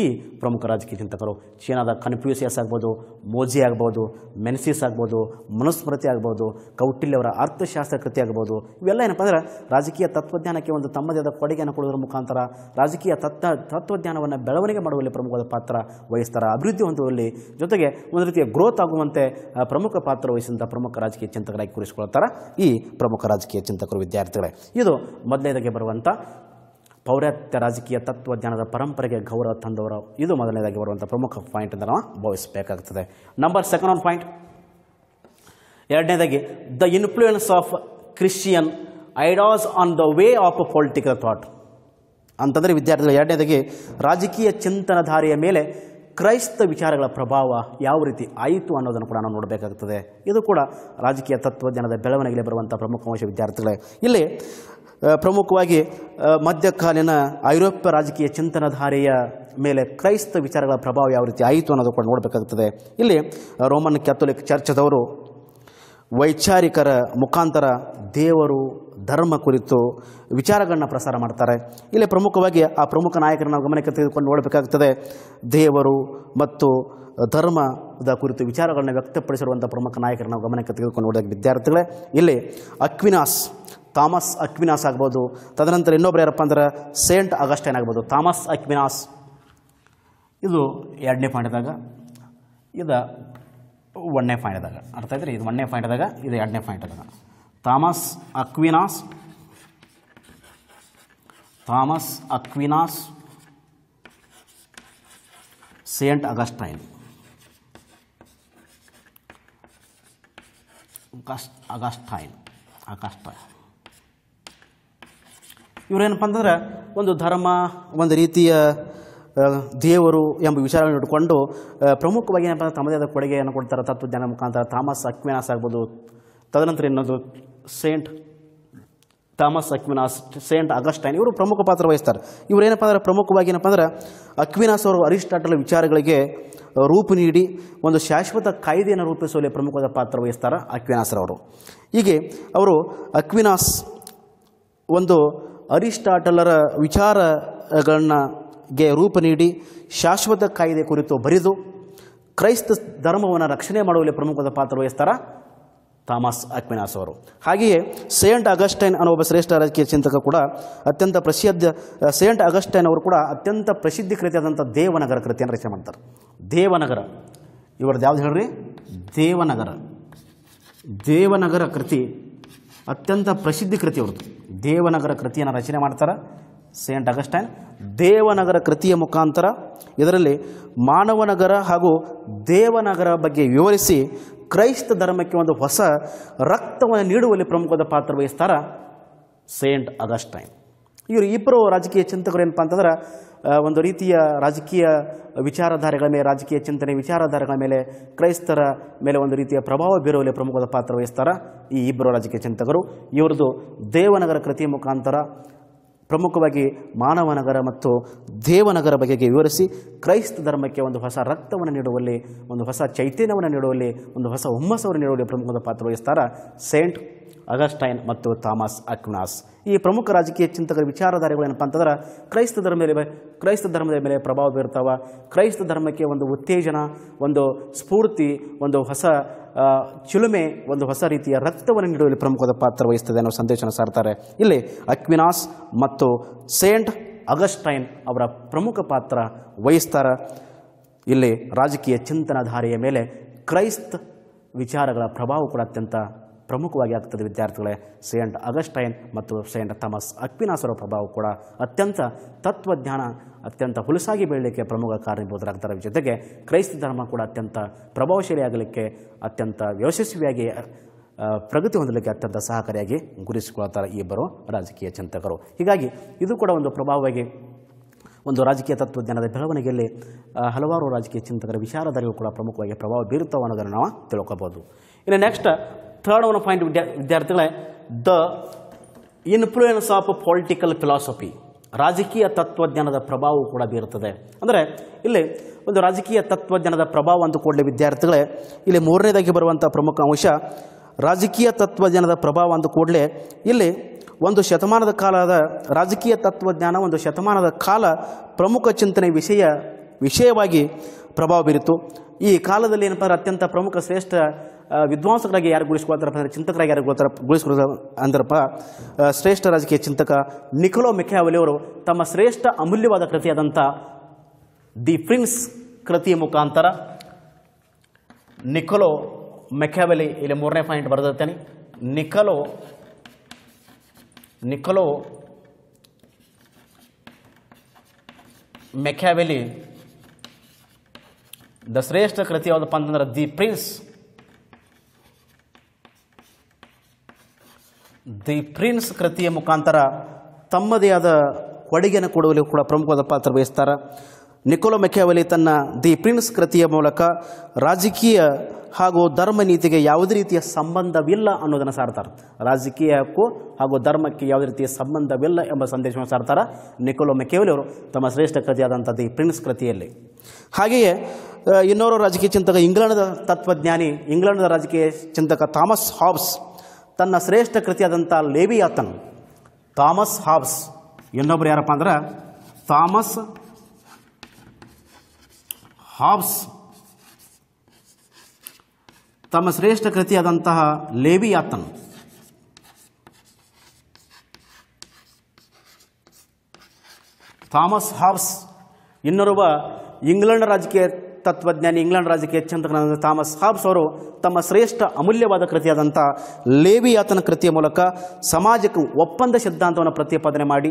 ಈ ಪ್ರಮುಖ ರಾಜಕೀಯ ಚಿಂತಕರು. ಚೀನಾದ ಕನ್ಫ್ಯೂಷಿಯಸ್ ಆಗ್ಬೋದು, ಮೋಜಿ ಆಗ್ಬೋದು, ಮೆನೆಸಿಸ್ ಆಗ್ಬೋದು, ಮನುಸ್ಮೃತಿ ಆಗ್ಬೋದು, ಕೌಟಿಲ್ಯವರ ಅರ್ಥಶಾಸ್ತ್ರ ಕೃತಿ ಆಗ್ಬೋದು, ಇವೆಲ್ಲ ಏನಪ್ಪ ಅಂದರೆ ರಾಜಕೀಯ ತತ್ವಜ್ಞಾನಕ್ಕೆ ಒಂದು ತಮ್ಮದೇ ಆದ ಕೊಡುಗೆಯನ್ನು ಕೊಡುವುದರ ಮುಖಾಂತರ ರಾಜಕೀಯ ತತ್ವಜ್ಞಾನವನ್ನು ಬೆಳವಣಿಗೆ ಮಾಡುವಲ್ಲಿ ಪ್ರಮುಖವಾದ ಪಾತ್ರ ವಹಿಸ್ತಾರೆ, ಅಭಿವೃದ್ಧಿ ಹೊಂದುವಲ್ಲಿ, ಜೊತೆಗೆ ಒಂದು ರೀತಿಯ ಗ್ರೋತ್ ಆಗುವಂತೆ ಪ್ರಮುಖ ಪಾತ್ರ ವಹಿಸಿದಂಥ ಪ್ರಮುಖ ರಾಜಕೀಯ ಚಿಂತಕರಾಗಿ ಕೂರಿಸಿಕೊಳ್ತಾರೆ ಈ ಪ್ರಮುಖ ರಾಜಕೀಯ ಚಿಂತಕರು. ವಿದ್ಯಾರ್ಥಿಗಳೇ, ಇದು ಮೊದಲನೇದಾಗಿ ಬರುವಂಥ ಪೌರಾತ್ಯ ರಾಜಕೀಯ ತತ್ವಜ್ಞಾನದ ಪರಂಪರೆಗೆ ಗೌರವ ತಂದವರು. ಇದು ಮೊದಲನೇದಾಗಿ ಬರುವಂಥ ಪ್ರಮುಖ ಪಾಯಿಂಟ್ ಅಂತ ನಾವು ಭಾವಿಸಬೇಕಾಗ್ತದೆ. Number second one point. ಎರಡನೇದಾಗಿ the influence of Christian ideas on the way of political thought ಅಂತಂದರೆ ವಿದ್ಯಾರ್ಥಿಗಳು ಎರಡನೇದಾಗಿ ರಾಜಕೀಯ ಚಿಂತನಧಾರೆಯ ಮೇಲೆ ಕ್ರೈಸ್ತ ವಿಚಾರಗಳ ಪ್ರಭಾವ ಯಾವ ರೀತಿ ಆಯಿತು ಅನ್ನೋದನ್ನು ಕೂಡ ನಾವು ನೋಡಬೇಕಾಗ್ತದೆ. ಇದು ಕೂಡ ರಾಜಕೀಯ ತತ್ವಜ್ಞಾನದ ಬೆಳವಣಿಗೆಯಲ್ಲಿ ಬರುವಂಥ ಪ್ರಮುಖ ಅಂಶ ವಿದ್ಯಾರ್ಥಿಗಳೇ. ಇಲ್ಲಿ ಪ್ರಮುಖವಾಗಿ ಮಧ್ಯಕಾಲೀನ ಐರೋಪ್ಯ ರಾಜಕೀಯ ಚಿಂತನಧಾರೆಯ ಮೇಲೆ ಕ್ರೈಸ್ತ ವಿಚಾರಗಳ ಪ್ರಭಾವ ಯಾವ ರೀತಿ ಆಯಿತು ಅನ್ನೋದು ಕೂಡ ನೋಡಬೇಕಾಗ್ತದೆ. ಇಲ್ಲಿ ರೋಮನ್ ಕ್ಯಾಥೋಲಿಕ್ ಚರ್ಚದವರು ವೈಚಾರಿಕರ ಮುಖಾಂತರ ದೇವರು, ಧರ್ಮ ಕುರಿತು ವಿಚಾರಗಳನ್ನ ಪ್ರಸಾರ ಮಾಡ್ತಾರೆ. ಇಲ್ಲಿ ಪ್ರಮುಖವಾಗಿ ಆ ಪ್ರಮುಖ ನಾಯಕರನ್ನು ನಾವು ಗಮನಕ್ಕೆ ತೆಗೆದುಕೊಂಡು ನೋಡಬೇಕಾಗ್ತದೆ. ದೇವರು ಮತ್ತು ಧರ್ಮದ ಕುರಿತು ವಿಚಾರಗಳನ್ನ ವ್ಯಕ್ತಪಡಿಸಿರುವಂಥ ಪ್ರಮುಖ ನಾಯಕರನ್ನು ನಾವು ಗಮನಕ್ಕೆ ತೆಗೆದುಕೊಂಡು ನೋಡಿದ ವಿದ್ಯಾರ್ಥಿಗಳೇ, ಇಲ್ಲಿ ಥಾಮಸ್ ಅಕ್ವಿನಾಸ್ ಆಗ್ಬೋದು, ತದನಂತರ ಇನ್ನೊಬ್ಬರು ಯಾರಪ್ಪ ಅಂದ್ರೆ ಸೇಂಟ್ ಆಗಸ್ಟೈನ್ ಆಗ್ಬೋದು. ಥಾಮಸ್ ಅಕ್ವಿನಾಸ್ ಇದು ಎರಡನೇ ಪಾಯಿಂಟ್ದಾಗ, ಇದು ಒಂದನೇ ಪಾಯಿಂಟ್ದಾಗ, ಅರ್ಥ ಆಯ್ತು ರೀ, ಇದು ಒಂದನೇ ಪಾಯಿಂಟ್ದಾಗ, ಇದು ಎರಡನೇ ಪಾಯಿಂಟ್ದಾಗ. Thomas Aquinas, Saint Augustine. ಇವರೇನಪ್ಪ ಅಂತಂದ್ರೆ ಒಂದು ಧರ್ಮ, ಒಂದು ರೀತಿಯ ದೇವರು ಎಂಬ ವಿಚಾರವನ್ನು ಇಟ್ಕೊಂಡು ಪ್ರಮುಖವಾಗಿ ಏನಪ್ಪ ಅಂದರೆ ತಮ್ಮದೇ ಆದ ಕೊಡುಗೆಯನ್ನು ಕೊಡ್ತಾರೆ ತತ್ವಜ್ಞಾನ ಮುಖಾಂತರ. ಥಾಮಸ್ ಅಕ್ವಿನಾಸ್ ಆಗ್ಬೋದು, ತದನಂತರ ಇನ್ನೊಂದು ಥಾಮಸ್ ಅಕ್ವಿನಾಸ್, ಸೇಂಟ್ ಆಗಸ್ಟೈನ್, ಇವರು ಪ್ರಮುಖ ಪಾತ್ರ ವಹಿಸ್ತಾರೆ. ಇವರು ಏನಪ್ಪ ಅಂದರೆ ಪ್ರಮುಖವಾಗಿ ಏನಪ್ಪ ಅಂದ್ರೆ ಅಕ್ವಿನಾಸ್ ಅವರು ಅರಿಸ್ಟಾಟಲ್ ವಿಚಾರಗಳಿಗೆ ರೂಪ ನೀಡಿ ಒಂದು ಶಾಶ್ವತ ಕಾಯ್ದೆಯನ್ನು ರೂಪಿಸುವಲ್ಲಿ ಪ್ರಮುಖವಾದ ಪಾತ್ರ ವಹಿಸ್ತಾರೆ ಅಕ್ವಿನಾಸ್ರವರು. ಹೀಗೆ ಅವರು ಅಕ್ವಿನಾಸ್ ಒಂದು ಅರಿಸ್ಟಾಟಲರ ವಿಚಾರಗಳನ್ನಗೆ ರೂಪ ನೀಡಿ ಶಾಶ್ವತ ಕಾಯ್ದೆ ಕುರಿತು ಬರೆದು ಕ್ರೈಸ್ತ ಧರ್ಮವನ್ನು ರಕ್ಷಣೆ ಮಾಡುವಲ್ಲಿ ಪ್ರಮುಖವಾದ ಪಾತ್ರ ವಹಿಸ್ತಾರೆ ಥಾಮಸ್ ಅಕ್ವಿನಾಸ್ ಅವರು. ಹಾಗೆಯೇ ಸೇಂಟ್ ಆಗಸ್ಟೈನ್ ಅನ್ನೋ ಒಬ್ಬ ಶ್ರೇಷ್ಠ ರಾಜಕೀಯ ಚಿಂತಕ ಕೂಡ ಅತ್ಯಂತ ಸೇಂಟ್ ಆಗಸ್ಟೈನ್ ಅವರು ಕೂಡ ಅತ್ಯಂತ ಪ್ರಸಿದ್ಧಿ ಕೃತಿಯಾದಂಥ ದೇವನಗರ ಕೃತಿಯನ್ನು ರಚನೆ ಮಾಡ್ತಾರೆ. ದೇವನಗರ ಇವ್ರದ್ದು ಯಾವ್ದು ಹೇಳ್ರಿ? ದೇವನಗರ ಕೃತಿ ಅತ್ಯಂತ ಪ್ರಸಿದ್ಧಿ ಕೃತಿ ಅವ್ರದ್ದು. ದೇವನಗರ ಕೃತಿಯನ್ನು ರಚನೆ ಮಾಡ್ತಾರೆ ಸೇಂಟ್ ಆಗಸ್ಟೈನ್. ದೇವನಗರ ಕೃತಿಯ ಮುಖಾಂತರ ಇದರಲ್ಲಿ ಮಾನವನಗರ ಹಾಗೂ ದೇವನಗರ ಬಗ್ಗೆ ವಿವರಿಸಿ ಕ್ರೈಸ್ತ ಧರ್ಮಕ್ಕೆ ಒಂದು ಹೊಸ ರಕ್ತವನ್ನು ನೀಡುವಲ್ಲಿ ಪ್ರಮುಖವಾದ ಪಾತ್ರ ವಹಿಸ್ತಾರ ಸೇಂಟ್ ಅಗಸ್ಟೈನ್. ಇವರು ಇಬ್ಬರು ರಾಜಕೀಯ ಚಿಂತಕರು ಏನಪ್ಪ ಅಂತಂದ್ರೆ ಒಂದು ರೀತಿಯ ರಾಜಕೀಯ ವಿಚಾರಧಾರೆಗಳ ಮೇಲೆ, ರಾಜಕೀಯ ಚಿಂತನೆ ವಿಚಾರಧಾರೆಗಳ ಮೇಲೆ, ಕ್ರೈಸ್ತರ ಮೇಲೆ ಒಂದು ರೀತಿಯ ಪ್ರಭಾವ ಬೀರುವಲ್ಲಿ ಪ್ರಮುಖವಾದ ಪಾತ್ರ ವಹಿಸ್ತಾರ ಈ ಇಬ್ಬರು ರಾಜಕೀಯ ಚಿಂತಕರು. ಇವ್ರದ್ದು ದೇವನಗರ ಕೃತಿಯ ಮುಖಾಂತರ ಪ್ರಮುಖವಾಗಿ ಮಾನವನಗರ ಮತ್ತು ದೇವನಗರ ಬಗೆಗೆ ವಿವರಿಸಿ ಕ್ರೈಸ್ತ ಧರ್ಮಕ್ಕೆ ಒಂದು ಹೊಸ ರಕ್ತವನ್ನು ನೀಡುವಲ್ಲಿ, ಒಂದು ಹೊಸ ಚೈತನ್ಯವನ್ನು ನೀಡುವಲ್ಲಿ, ಒಂದು ಹೊಸ ಹುಮ್ಮಸ್ಸವನ್ನು ನೀಡುವಲ್ಲಿ ಪ್ರಮುಖವಾದ ಪಾತ್ರ ವಹಿಸ್ತಾರ ಸೇಂಟ್ ಅಗಸ್ಟೈನ್ ಮತ್ತು ಥಾಮಸ್ ಅಕ್ವಿನಾಸ್. ಈ ಪ್ರಮುಖ ರಾಜಕೀಯ ಚಿಂತಕರ ವಿಚಾರಧಾರೆಗಳು ಏನಪ್ಪ ಅಂತಂದ್ರೆ ಕ್ರೈಸ್ತ ಧರ್ಮದ ಮೇಲೆ ಪ್ರಭಾವ ಬೀರ್ತಾವ, ಕ್ರೈಸ್ತ ಧರ್ಮಕ್ಕೆ ಒಂದು ಉತ್ತೇಜನ, ಒಂದು ಸ್ಫೂರ್ತಿ, ಒಂದು ಹೊಸ ಚಿಲುಮೆ, ಒಂದು ಹೊಸ ರೀತಿಯ ರಕ್ತವನ್ನು ನೀಡುವಲ್ಲಿ ಪ್ರಮುಖವಾದ ಪಾತ್ರ ವಹಿಸ್ತದೆ ಅನ್ನೋ ಸಂದೇಶನ ಸಾರ್ತಾರೆ. ಇಲ್ಲಿ ಅಕ್ವಿನಾಸ್ ಮತ್ತು ಸೇಂಟ್ ಅಗಸ್ಟೈನ್ ಅವರ ಪ್ರಮುಖ ಪಾತ್ರ ವಹಿಸ್ತಾರ. ಇಲ್ಲಿ ರಾಜಕೀಯ ಚಿಂತನಧಾರೆಯ ಮೇಲೆ ಕ್ರೈಸ್ತ ವಿಚಾರಗಳ ಪ್ರಭಾವ ಕೂಡ ಅತ್ಯಂತ ಪ್ರಮುಖವಾಗಿ ಆಗ್ತದೆ ವಿದ್ಯಾರ್ಥಿಗಳೇ. ಸೇಂಟ್ ಅಗಸ್ಟೈನ್ ಮತ್ತು ಸೇಂಟ್ ಥಾಮಸ್ ಅಕ್ವಿನಾಸ್ ಅವರ ಪ್ರಭಾವ ಕೂಡ ಅತ್ಯಂತ ತತ್ವಜ್ಞಾನ, ಅತ್ಯಂತ ಹುಲಸಾಗಿ ಬೆಳಲಿಕ್ಕೆ ಪ್ರಮುಖ ಕಾರಣೀಭೂತರಾಗ್ತಾರೆ. ಜೊತೆಗೆ ಕ್ರೈಸ್ತ ಧರ್ಮ ಕೂಡ ಅತ್ಯಂತ ಪ್ರಭಾವಶಾಲಿ ಆಗಲಿಕ್ಕೆ, ಅತ್ಯಂತ ಯಶಸ್ವಿಯಾಗಿ ಪ್ರಗತಿ ಹೊಂದಲಿಕ್ಕೆ ಅತ್ಯಂತ ಸಹಕಾರಿಯಾಗಿ ಗುರುತಿಸಿಕೊಳ್ತಾರೆ ಈ ಇಬ್ಬರು ರಾಜಕೀಯ ಚಿಂತಕರು. ಹೀಗಾಗಿ ಇದು ಕೂಡ ಒಂದು ಪ್ರಭಾವವಾಗಿ ಒಂದು ರಾಜಕೀಯ ತತ್ವಜ್ಞಾನದ ಬೆಳವಣಿಗೆಯಲ್ಲಿ ಹಲವಾರು ರಾಜಕೀಯ ಚಿಂತಕರ ವಿಚಾರಧಾರೆಗಳು ಕೂಡ ಪ್ರಮುಖವಾಗಿ ಪ್ರಭಾವ ಬೀರುತ್ತವೆ ಅನ್ನೋದನ್ನು ನಾವು ತಿಳ್ಕೊಬೋದು. ಇನ್ನು ನೆಕ್ಸ್ಟ್ ಥರ್ಡ್ ಒನ್ ಪಾಯಿಂಟ್ ವಿದ್ಯಾರ್ಥಿಗಳೇ, the influence of political philosophy. ರಾಜಕೀಯ ತತ್ವಜ್ಞಾನದ ಪ್ರಭಾವ ಕೂಡ ಬೀರುತ್ತದೆ. ಅಂದರೆ ಇಲ್ಲಿ ಒಂದು ರಾಜಕೀಯ ತತ್ವಜ್ಞಾನದ ಪ್ರಭಾವ ಅಂತ ಕೂಡಲೇ ವಿದ್ಯಾರ್ಥಿಗಳೇ, ಇಲ್ಲಿ ಮೂರನೇದಾಗಿ ಬರುವಂಥ ಪ್ರಮುಖ ಅಂಶ ರಾಜಕೀಯ ತತ್ವಜ್ಞಾನದ ಪ್ರಭಾವ ಅಂತ ಕೂಡಲೇ ಇಲ್ಲಿ ಒಂದು ಶತಮಾನದ ಕಾಲದ ರಾಜಕೀಯ ತತ್ವಜ್ಞಾನ, ಒಂದು ಶತಮಾನದ ಕಾಲ ಪ್ರಮುಖ ಚಿಂತನೆ ವಿಷಯವಾಗಿ ಪ್ರಭಾವ ಬೀರಿತು. ಈ ಕಾಲದಲ್ಲಿ ಏನಪ್ಪ ಅಂದ್ರೆ ಅತ್ಯಂತ ಪ್ರಮುಖ ಶ್ರೇಷ್ಠ ವಿದ್ವಾಂಸರಾಗಿ ಯಾರು ಗುರುತಿಸ್ಕೊಳ್ತಾರಪ್ಪ ಅಂದರೆ, ಚಿಂತಕರಾಗಿ ಯಾರು ಗುರುತಿಸ್ಕೊಳ್ತಾರೆ ಅಂದ್ರಪ್ಪ, ಶ್ರೇಷ್ಠ ರಾಜಕೀಯ ಚಿಂತಕ ನಿಕೊಲೋ ಮೆಕ್ಯಾವೆಲಿ ಅವರು ತಮ್ಮ ಶ್ರೇಷ್ಠ ಅಮೂಲ್ಯವಾದ ಕೃತಿಯಾದಂಥ ದಿ ಪ್ರಿನ್ಸ್ ಕೃತಿಯ ಮುಖಾಂತರ ನಿಕೊಲೋ ಮೆಕ್ಯಾವೆಲಿ, ಇಲ್ಲಿ ಮೂರನೇ ಪಾಯಿಂಟ್ ಬರೆದಿರ್ತೇನೆ, ನಿಕೊಲೋ ಮೆಕ್ಯಾವೆಲಿ ದ ಶ್ರೇಷ್ಠ ಕೃತಿ ಯಾವುದಪ್ಪ ಅಂತಂದ್ರೆ ದಿ ಪ್ರಿನ್ಸ್ ಕೃತಿಯ ಮುಖಾಂತರ ತಮ್ಮದೇ ಆದ ಕೊಡುಗೆಯನ್ನು ಕೊಡುವಲ್ಲಿ ಕೂಡ ಪ್ರಮುಖವಾದ ಪಾತ್ರ ವಹಿಸ್ತಾರೆ. ನಿಕೊಲೋ ಮೆಕ್ಯಾವೆಲಿ ತನ್ನ ದಿ ಪ್ರಿನ್ಸ್ ಕೃತಿಯ ಮೂಲಕ ರಾಜಕೀಯ ಹಾಗೂ ಧರ್ಮ ನೀತಿಗೆ ಯಾವುದೇ ರೀತಿಯ ಸಂಬಂಧವಿಲ್ಲ ಅನ್ನೋದನ್ನು ಸಾರ್ತಾರೆ. ರಾಜಕೀಯಕ್ಕೂ ಹಾಗೂ ಧರ್ಮಕ್ಕೆ ಯಾವುದೇ ರೀತಿಯ ಸಂಬಂಧವಿಲ್ಲ ಎಂಬ ಸಂದೇಶವನ್ನು ಸಾರ್ತಾರೆ ನಿಕೊಲೋ ಮೆಕ್ಯಾವೆಲಿ ಅವರು ತಮ್ಮ ಶ್ರೇಷ್ಠ ಕೃತಿಯಾದಂಥ ದಿ ಪ್ರಿನ್ಸ್ ಕೃತಿಯಲ್ಲಿ. ಹಾಗೆಯೇ ಇನ್ನೋರ್ವ ರಾಜಕೀಯ ಚಿಂತಕ, ಇಂಗ್ಲೆಂಡ್ದ ತತ್ವಜ್ಞಾನಿ, ಇಂಗ್ಲೆಂಡ್ದ ರಾಜಕೀಯ ಚಿಂತಕ ಥಾಮಸ್ ಹಾಬ್ಸ್ ತನ್ನ ಶ್ರೇಷ್ಠ ಕೃತಿಯಾದಂಥ ಲೇವಿಯಾತನ್, ಥಾಮಸ್ ಹಾಬ್ಸ್, ಇನ್ನೊಬ್ಬರು ಯಾರಪ್ಪ ಅಂದ್ರೆ ಥಾಮಸ್ ಹಾಬ್ಸ್ ತಮ್ಮ ಶ್ರೇಷ್ಠ ಕೃತಿಯಾದಂತಹ ಲೇವಿಯಾತನ್, ಥಾಮಸ್ ಹಾಬ್ಸ್ ಇನ್ನೋರ್ವ ಇಂಗ್ಲೆಂಡ್ ರಾಜಕೀಯ ತತ್ವಜ್ಞಾನಿ, ಇಂಗ್ಲೆಂಡ್ ರಾಜಕೀಯ ಚಿಂತಕನಾದ ಥಾಮಸ್ ಹಾಬ್ಸ್ ಅವರು ತಮ್ಮ ಶ್ರೇಷ್ಠ ಅಮೂಲ್ಯವಾದ ಕೃತಿಯಾದಂಥ ಲೇವಿಯಾತನ ಕೃತಿಯ ಮೂಲಕ ಸಮಾಜಕ್ಕೆ ಒಪ್ಪಂದ ಸಿದ್ಧಾಂತವನ್ನು ಪ್ರತಿಪಾದನೆ ಮಾಡಿ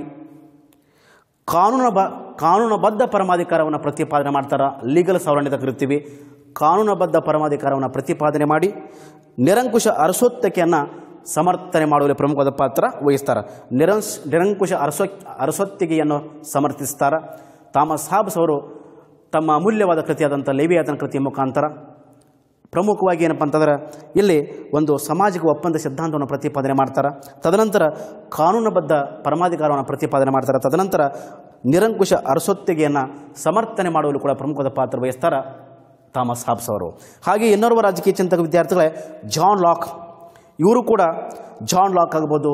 ಕಾನೂನುಬದ್ಧ ಪರಮಾಧಿಕಾರವನ್ನು ಪ್ರತಿಪಾದನೆ ಮಾಡ್ತಾರೆ. ಲೀಗಲ್ ಸಾವರ್ಣಿತ ಕರಿತೀವಿ. ಕಾನೂನುಬದ್ಧ ಪರಮಾಧಿಕಾರವನ್ನು ಪ್ರತಿಪಾದನೆ ಮಾಡಿ ನಿರಂಕುಶ ಅರಸೊತ್ತಿಕೆಯನ್ನು ಸಮರ್ಥನೆ ಮಾಡುವಲ್ಲಿ ಪ್ರಮುಖವಾದ ಪಾತ್ರ ವಹಿಸ್ತಾರೆ. ನಿರಂಕುಶ ಅರಸೊತ್ತಿಗೆಯನ್ನು ಸಮರ್ಥಿಸ್ತಾರೆ. ಥಾಮಸ್ ಹಾಬ್ಸ್ ಅವರು ತಮ್ಮ ಅಮೂಲ್ಯವಾದ ಕೃತಿಯಾದಂಥ ಲೇವಿಯಾತನ ಕೃತಿಯ ಮುಖಾಂತರ ಪ್ರಮುಖವಾಗಿ ಏನಪ್ಪ ಅಂತಂದ್ರೆ ಇಲ್ಲಿ ಒಂದು ಸಾಮಾಜಿಕ ಒಪ್ಪಂದ ಸಿದ್ಧಾಂತವನ್ನು ಪ್ರತಿಪಾದನೆ ಮಾಡ್ತಾರೆ. ತದನಂತರ ಕಾನೂನುಬದ್ಧ ಪರಮಾಧಿಕಾರವನ್ನು ಪ್ರತಿಪಾದನೆ ಮಾಡ್ತಾರೆ. ತದನಂತರ ನಿರಂಕುಶ ಅರಸೊತ್ತಿಗೆಯನ್ನು ಸಮರ್ಥನೆ ಮಾಡುವಲ್ಲಿ ಕೂಡ ಪ್ರಮುಖವಾದ ಪಾತ್ರ ವಹಿಸ್ತಾರೆ ಥಾಮಸ್ ಹಾಬ್ಸ್ ಅವರು. ಹಾಗೆ ಇನ್ನೋರ್ವ ರಾಜಕೀಯ ಚಿಂತಕ ವಿದ್ಯಾರ್ಥಿಗಳೇ ಜಾನ್ ಲಾಕ್. ಇವರು ಕೂಡ ಜಾನ್ ಲಾಕ್ ಆಗ್ಬೋದು,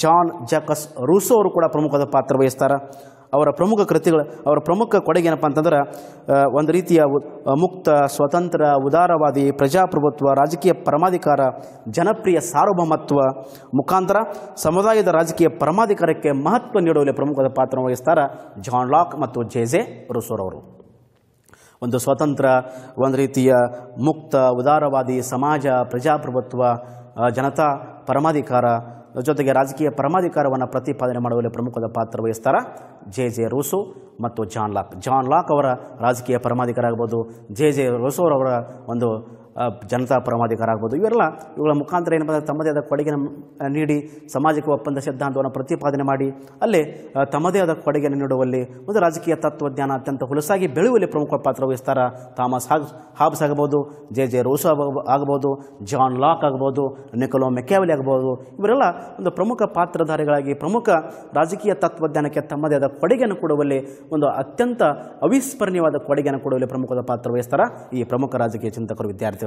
ಜಾನ್ ಜಾಕಸ್ ರೂಸೋ ಅವರು ಕೂಡ ಪ್ರಮುಖವಾದ ಪಾತ್ರ ವಹಿಸ್ತಾರೆ. ಅವರ ಪ್ರಮುಖ ಕೃತಿಗಳು, ಅವರ ಪ್ರಮುಖ ಕೊಡುಗೆ ಏನಪ್ಪ ಅಂತಂದ್ರೆ ಒಂದು ರೀತಿಯ ಮುಕ್ತ, ಸ್ವತಂತ್ರ, ಉದಾರವಾದಿ, ಪ್ರಜಾಪ್ರಭುತ್ವ, ರಾಜಕೀಯ ಪರಮಾಧಿಕಾರ, ಜನಪ್ರಿಯ ಸಾರ್ವಭೌಮತ್ವ ಮುಖಾಂತರ ಸಮುದಾಯದ ರಾಜಕೀಯ ಪರಮಾಧಿಕಾರಕ್ಕೆ ಮಹತ್ವ ನೀಡುವಲ್ಲಿ ಪ್ರಮುಖವಾದ ಪಾತ್ರ ವಹಿಸ್ತಾರೆ ಜಾನ್ ಲಾಕ್ ಮತ್ತು ಜೆ ರೂಸೋರವರು. ಒಂದು ಸ್ವತಂತ್ರ, ಒಂದು ರೀತಿಯ ಮುಕ್ತ, ಉದಾರವಾದಿ ಸಮಾಜ, ಪ್ರಜಾಪ್ರಭುತ್ವ, ಜನತಾ ಪರಮಾಧಿಕಾರ, ಜೊತೆಗೆ ರಾಜಕೀಯ ಪರಮಾಧಿಕಾರವನ್ನು ಪ್ರತಿಪಾದನೆ ಮಾಡುವಲ್ಲಿ ಪ್ರಮುಖವಾದ ಪಾತ್ರ ವಹಿಸ್ತಾರ ಜೆ ರೂಸೋ ಮತ್ತು ಜಾನ್ ಲಾಕ್ ಅವರ ರಾಜಕೀಯ ಪರಮಾಧಿಕಾರ ಆಗ್ಬೋದು, ಜೆ ರೂಸೋ ಅವರ ಒಂದು ಜನತಾ ಪರಮಾಧಿಕಾರ ಆಗ್ಬೋದು. ಇವುಗಳ ಮುಖಾಂತರ ಏನಪ್ಪ ಅಂದರೆ ತಮ್ಮದೇ ಆದ ಕೊಡುಗೆಯನ್ನು ನೀಡಿ ಸಾಮಾಜಿಕ ಒಪ್ಪಂದ ಸಿದ್ಧಾಂತವನ್ನು ಪ್ರತಿಪಾದನೆ ಮಾಡಿ ಅಲ್ಲಿ ತಮ್ಮದೇ ಆದ ಕೊಡುಗೆಯನ್ನು ನೀಡುವಲ್ಲಿ ಒಂದು ರಾಜಕೀಯ ತತ್ವಜ್ಞಾನ ಅತ್ಯಂತ ಹುಲಸಾಗಿ ಬೆಳೆಯುವಲ್ಲಿ ಪ್ರಮುಖ ಪಾತ್ರ ವಹಿಸ್ತಾರ ಥಾಮಸ್ ಹಾಬ್ಸ್ ಆಗ್ಬೋದು, ಜೆ ರೂಸೋ ಆಗ್ಬೋದು, ಜಾನ್ ಲಾಕ್ ಆಗ್ಬೋದು, ನಿಕೋಲೋ ಮೆಕ್ಯಾವೆಲಿ ಆಗ್ಬೋದು. ಇವರೆಲ್ಲ ಒಂದು ಪ್ರಮುಖ ಪಾತ್ರಧಾರಿಗಳಾಗಿ ಪ್ರಮುಖ ರಾಜಕೀಯ ತತ್ವಜ್ಞಾನಕ್ಕೆ ತಮ್ಮದೇ ಆದ ಕೊಡುಗೆಯನ್ನು ಕೊಡುವಲ್ಲಿ ಒಂದು ಅತ್ಯಂತ ಅವಿಸ್ಮರಣೀಯವಾದ ಕೊಡುಗೆಯನ್ನು ಕೊಡುವಲ್ಲಿ ಪ್ರಮುಖವಾದ ಪಾತ್ರ ವಹಿಸ್ತಾರ ಈ ಪ್ರಮುಖ ರಾಜಕೀಯ ಚಿಂತಕರು ವಿದ್ಯಾರ್ಥಿಗಳೇ.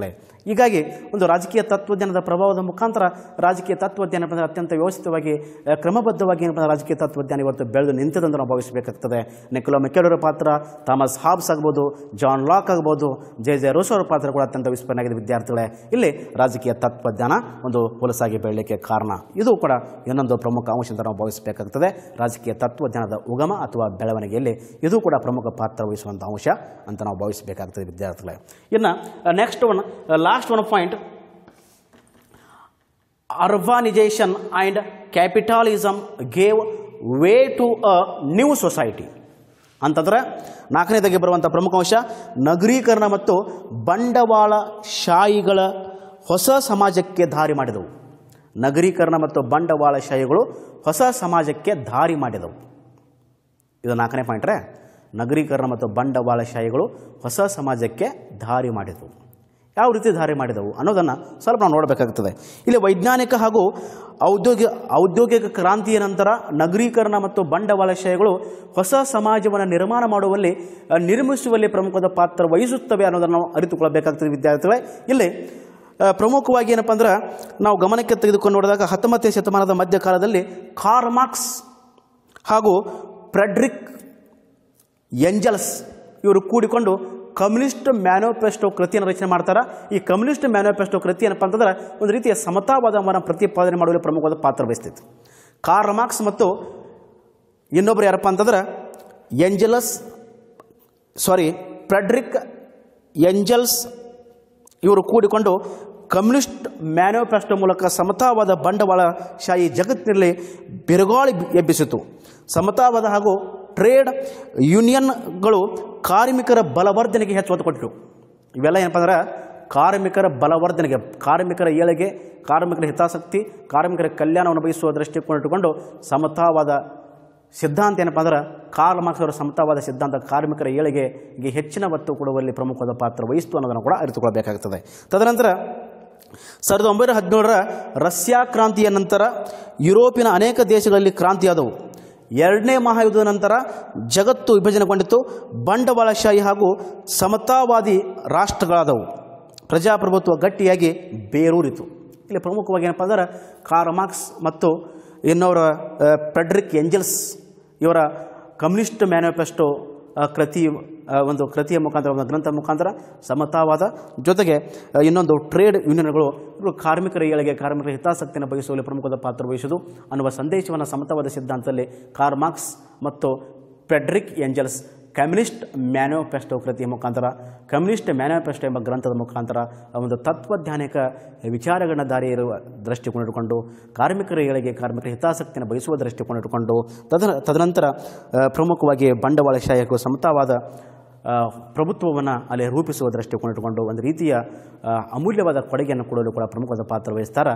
ಹೀಗಾಗಿ ಒಂದು ರಾಜಕೀಯ ತತ್ವಜ್ಞಾನದ ಪ್ರಭಾವದ ಮುಖಾಂತರ ರಾಜಕೀಯ ತತ್ವಜ್ಞಾನ ಅತ್ಯಂತ ವ್ಯವಸ್ಥಿತವಾಗಿ ಕ್ರಮಬದ್ಧವಾಗಿ ರಾಜಕೀಯ ತತ್ವಜ್ಞಾನ ಇವತ್ತು ಬೆಳೆದು ನಿಂತಿದೆ ಅಂತ ನಾವು ಭಾವಿಸಬೇಕಾಗ್ತದೆ. ನಿಕೋಲೋ ಮೆಕ್ಯಾವೆಲಿ ಪಾತ್ರ, ಥಾಮಸ್ ಹಾಬ್ಸ್ ಆಗ್ಬೋದು, ಜಾನ್ ಲಾಕ್ ಆಗ್ಬೋದು, ಜೆ ರೂಸೋ ಅವರ ಪಾತ್ರ ಕೂಡ ಅತ್ಯಂತ ವಿಸ್ಮರಣೆಯಾಗಿದೆ ವಿದ್ಯಾರ್ಥಿಗಳೇ. ಇಲ್ಲಿ ರಾಜಕೀಯ ತತ್ವಜ್ಞಾನ ಒಂದು ಹೊಲಸಾಗಿ ಬೆಳಲಿಕ್ಕೆ ಕಾರಣ. ಇದು ಕೂಡ ಇನ್ನೊಂದು ಪ್ರಮುಖ ಅಂಶ ಅಂತ ನಾವು ಭಾವಿಸಬೇಕಾಗ್ತದೆ. ರಾಜಕೀಯ ತತ್ವಜ್ಞಾನದ ಉಗಮ ಅಥವಾ ಬೆಳವಣಿಗೆಯಲ್ಲಿ ಇದು ಕೂಡ ಪ್ರಮುಖ ಪಾತ್ರ ವಹಿಸುವಂಥ ಅಂಶ ಅಂತ ನಾವು ಭಾವಿಸಬೇಕಾಗ್ತದೆ ವಿದ್ಯಾರ್ಥಿಗಳೇ. ಇನ್ನು next last one point, urbanization and capitalism gave way to a new society ಅಂತಂದ್ರೆ ನಾಲ್ಕನೇದಾಗಿ ಬರುವಂಥ ಪ್ರಮುಖ ಅಂಶ ನಗರೀಕರಣ ಮತ್ತು ಬಂಡವಾಳಶಾಹಿಗಳ ಹೊಸ ಸಮಾಜಕ್ಕೆ ದಾರಿ ಮಾಡಿದವು. ನಗರೀಕರಣ ಮತ್ತು ಬಂಡವಾಳಶಾಹಿಗಳು ಹೊಸ ಸಮಾಜಕ್ಕೆ ದಾರಿ ಮಾಡಿದವು. ಇದು ನಾಲ್ಕನೇ ಪಾಯಿಂಟ್ರೆ, ನಗರೀಕರಣ ಮತ್ತು ಬಂಡವಾಳಶಾಹಿಗಳು ಹೊಸ ಸಮಾಜಕ್ಕೆ ದಾರಿ ಮಾಡಿದವು. ಯಾವ ರೀತಿ ದಾರಿ ಮಾಡಿದವು ಅನ್ನೋದನ್ನು ಸ್ವಲ್ಪ ನಾವು ನೋಡಬೇಕಾಗ್ತದೆ. ಇಲ್ಲಿ ವೈಜ್ಞಾನಿಕ ಹಾಗೂ ಔದ್ಯೋಗಿಕ ಕ್ರಾಂತಿಯ ನಂತರ ನಗರೀಕರಣ ಮತ್ತು ಬಂಡವಾಳಶಾಹಿಗಳು ಹೊಸ ಸಮಾಜವನ್ನು ನಿರ್ಮಿಸುವಲ್ಲಿ ಪ್ರಮುಖವಾದ ಪಾತ್ರ ವಹಿಸುತ್ತವೆ ಅನ್ನೋದನ್ನು ನಾವು ಅರಿತುಕೊಳ್ಳಬೇಕಾಗ್ತದೆ ವಿದ್ಯಾರ್ಥಿಗಳೇ. ಇಲ್ಲಿ ಪ್ರಮುಖವಾಗಿ ಏನಪ್ಪ ಅಂದ್ರೆ ನಾವು ಗಮನಕ್ಕೆ ತೆಗೆದುಕೊಂಡು ನೋಡಿದಾಗ 19ನೇ ಶತಮಾನದ ಮಧ್ಯಕಾಲದಲ್ಲಿ ಕಾರ್ಲ್ ಮಾರ್ಕ್ಸ್ ಹಾಗೂ ಫ್ರೆಡ್ರಿಕ್ ಎಂಜಲ್ಸ್ ಇವರು ಕೂಡಿಕೊಂಡು ಕಮ್ಯುನಿಸ್ಟ್ ಮ್ಯಾನಿಫೆಸ್ಟೋ ಕೃತಿಯನ್ನು ರಚನೆ ಮಾಡ್ತಾರೆ. ಈ ಕಮ್ಯುನಿಸ್ಟ್ ಮ್ಯಾನಿಫೆಸ್ಟೋ ಕೃತಿ ಏನಪ್ಪ ಅಂತಂದ್ರೆ ಒಂದು ರೀತಿಯ ಸಮತಾವಾದವನ್ನು ಪ್ರತಿಪಾದನೆ ಮಾಡುವಲ್ಲಿ ಪ್ರಮುಖವಾದ ಪಾತ್ರ ವಹಿಸ್ತಿತ್ತು. ಕಾರ್ಲ್ ಮಾರ್ಕ್ಸ್ ಮತ್ತು ಇನ್ನೊಬ್ಬರು ಯಾರಪ್ಪ ಅಂತಂದ್ರೆ ಫ್ರೆಡ್ರಿಕ್ ಎಂಜಲ್ಸ್ ಇವರು ಕೂಡಿಕೊಂಡು ಕಮ್ಯುನಿಸ್ಟ್ ಮ್ಯಾನಿಫೆಸ್ಟೋ ಮೂಲಕ ಸಮತಾವಾದ ಬಂಡವಾಳಶಾಹಿ ಜಗತ್ತಿನಲ್ಲಿ ಬಿರುಗಾಳಿ ಎಬ್ಬಿಸಿತು. ಸಮತಾವಾದ ಹಾಗೂ ಟ್ರೇಡ್ ಯೂನಿಯನ್ಗಳು ಕಾರ್ಮಿಕರ ಬಲವರ್ಧನೆಗೆ ಹೆಚ್ಚು ಒತ್ತು ಕೊಟ್ಟರು. ಇವೆಲ್ಲ ಏನಪ್ಪ ಅಂದ್ರೆ ಕಾರ್ಮಿಕರ ಬಲವರ್ಧನೆಗೆ, ಕಾರ್ಮಿಕರ ಏಳಿಗೆ, ಕಾರ್ಮಿಕರ ಹಿತಾಸಕ್ತಿ, ಕಾರ್ಮಿಕರ ಕಲ್ಯಾಣವನ್ನು ಬಯಸುವ ದೃಷ್ಟಿಕೋನ ಇಟ್ಟುಕೊಂಡು ಸಮತಾವಾದ ಸಿದ್ಧಾಂತ ಏನಪ್ಪ ಅಂದ್ರೆ ಕಾರ್ಲ್ ಮಾರ್ಕ್ಸ್ ಅವರ ಸಮತಾವಾದ ಸಿದ್ಧಾಂತ ಕಾರ್ಮಿಕರ ಏಳಿಗೆಗೆ ಹೆಚ್ಚಿನ ಒತ್ತು ಕೊಡುವಲ್ಲಿ ಪ್ರಮುಖವಾದ ಪಾತ್ರ ವಹಿಸಿತು ಅನ್ನೋದನ್ನು ಕೂಡ ಅರಿತುಕೊಳ್ಳಬೇಕಾಗುತ್ತದೆ. ತದನಂತರ 1917ರ ರಷ್ಯಾ ಕ್ರಾಂತಿಯ ನಂತರ ಯುರೋಪಿನ ಅನೇಕ ದೇಶಗಳಲ್ಲಿ ಕ್ರಾಂತಿಯಾದವು. ಎರಡನೇ ಮಹಾಯುದ್ಧದ ನಂತರ ಜಗತ್ತು ವಿಭಜನೆಗೊಂಡಿತು. ಬಂಡವಾಳಶಾಹಿ ಹಾಗೂ ಸಮತಾವಾದಿ ರಾಷ್ಟ್ರಗಳಾದವು. ಪ್ರಜಾಪ್ರಭುತ್ವ ಗಟ್ಟಿಯಾಗಿ ಬೇರೂರಿತು. ಇಲ್ಲಿ ಪ್ರಮುಖವಾಗಿ ಏನಪ್ಪ ಅಂದ್ರೆ ಕಾರ್ಲ್ ಮಾರ್ಕ್ಸ್ ಮತ್ತು ಇನ್ನವರ ಫ್ರೆಡ್ರಿಕ್ ಎಂಜಲ್ಸ್ ಇವರ ಕಮ್ಯುನಿಸ್ಟ್ ಮ್ಯಾನಿಫೆಸ್ಟೋ ಒಂದು ಕೃತಿಯ ಮುಖಾಂತರ, ಒಂದು ಗ್ರಂಥದ ಮುಖಾಂತರ ಸಮತಾವಾದ ಜೊತೆಗೆ ಇನ್ನೊಂದು ಟ್ರೇಡ್ ಯೂನಿಯನ್ಗಳು ಇವರು ಕಾರ್ಮಿಕರ ಏಳಿಗೆ, ಕಾರ್ಮಿಕರ ಹಿತಾಸಕ್ತಿಯನ್ನು ಬಯಸುವಲ್ಲಿ ಪ್ರಮುಖವಾದ ಪಾತ್ರ ವಹಿಸುವುದು ಅನ್ನುವ ಸಂದೇಶವನ್ನು ಸಮತಾವಾದ ಸಿದ್ಧಾಂತದಲ್ಲಿ ಕಾರ್ಲ್ ಮಾರ್ಕ್ಸ್ ಮತ್ತು ಫ್ರೆಡ್ರಿಕ್ ಎಂಜಲ್ಸ್ ಕಮ್ಯುನಿಸ್ಟ್ ಮ್ಯಾನಿಫೆಸ್ಟೋ ಕೃತಿಯ ಮುಖಾಂತರ, ಕಮ್ಯುನಿಸ್ಟ್ ಮ್ಯಾನಿಫೆಸ್ಟೋ ಎಂಬ ಗ್ರಂಥದ ಮುಖಾಂತರ ಒಂದು ತತ್ವಜ್ಞಾನಿಕ ವಿಚಾರಗಳನ್ನ ದಾರಿ ಇರುವ ದೃಷ್ಟಿಕೋನ ಇಟ್ಟುಕೊಂಡು ಕಾರ್ಮಿಕರ ಏಳಿಗೆ, ಕಾರ್ಮಿಕರ ಹಿತಾಸಕ್ತಿಯನ್ನು ಬಯಸುವ ದೃಷ್ಟಿಕೋನ ಇಟ್ಟುಕೊಂಡು ತದನಂತರ ಪ್ರಮುಖವಾಗಿ ಬಂಡವಾಳಶಾಹಿ ಹಾಗೂ ಸಮತಾವಾದ ಪ್ರಭುತ್ವವನ್ನು ಅಲ್ಲಿ ರೂಪಿಸುವ ದೃಷ್ಟಿಕೋನ ಇಟ್ಟುಕೊಂಡು ಒಂದು ರೀತಿಯ ಅಮೂಲ್ಯವಾದ ಕೊಡುಗೆಯನ್ನು ಕೊಡಲು ಕೂಡ ಪ್ರಮುಖವಾದ ಪಾತ್ರ ವಹಿಸ್ತಾರ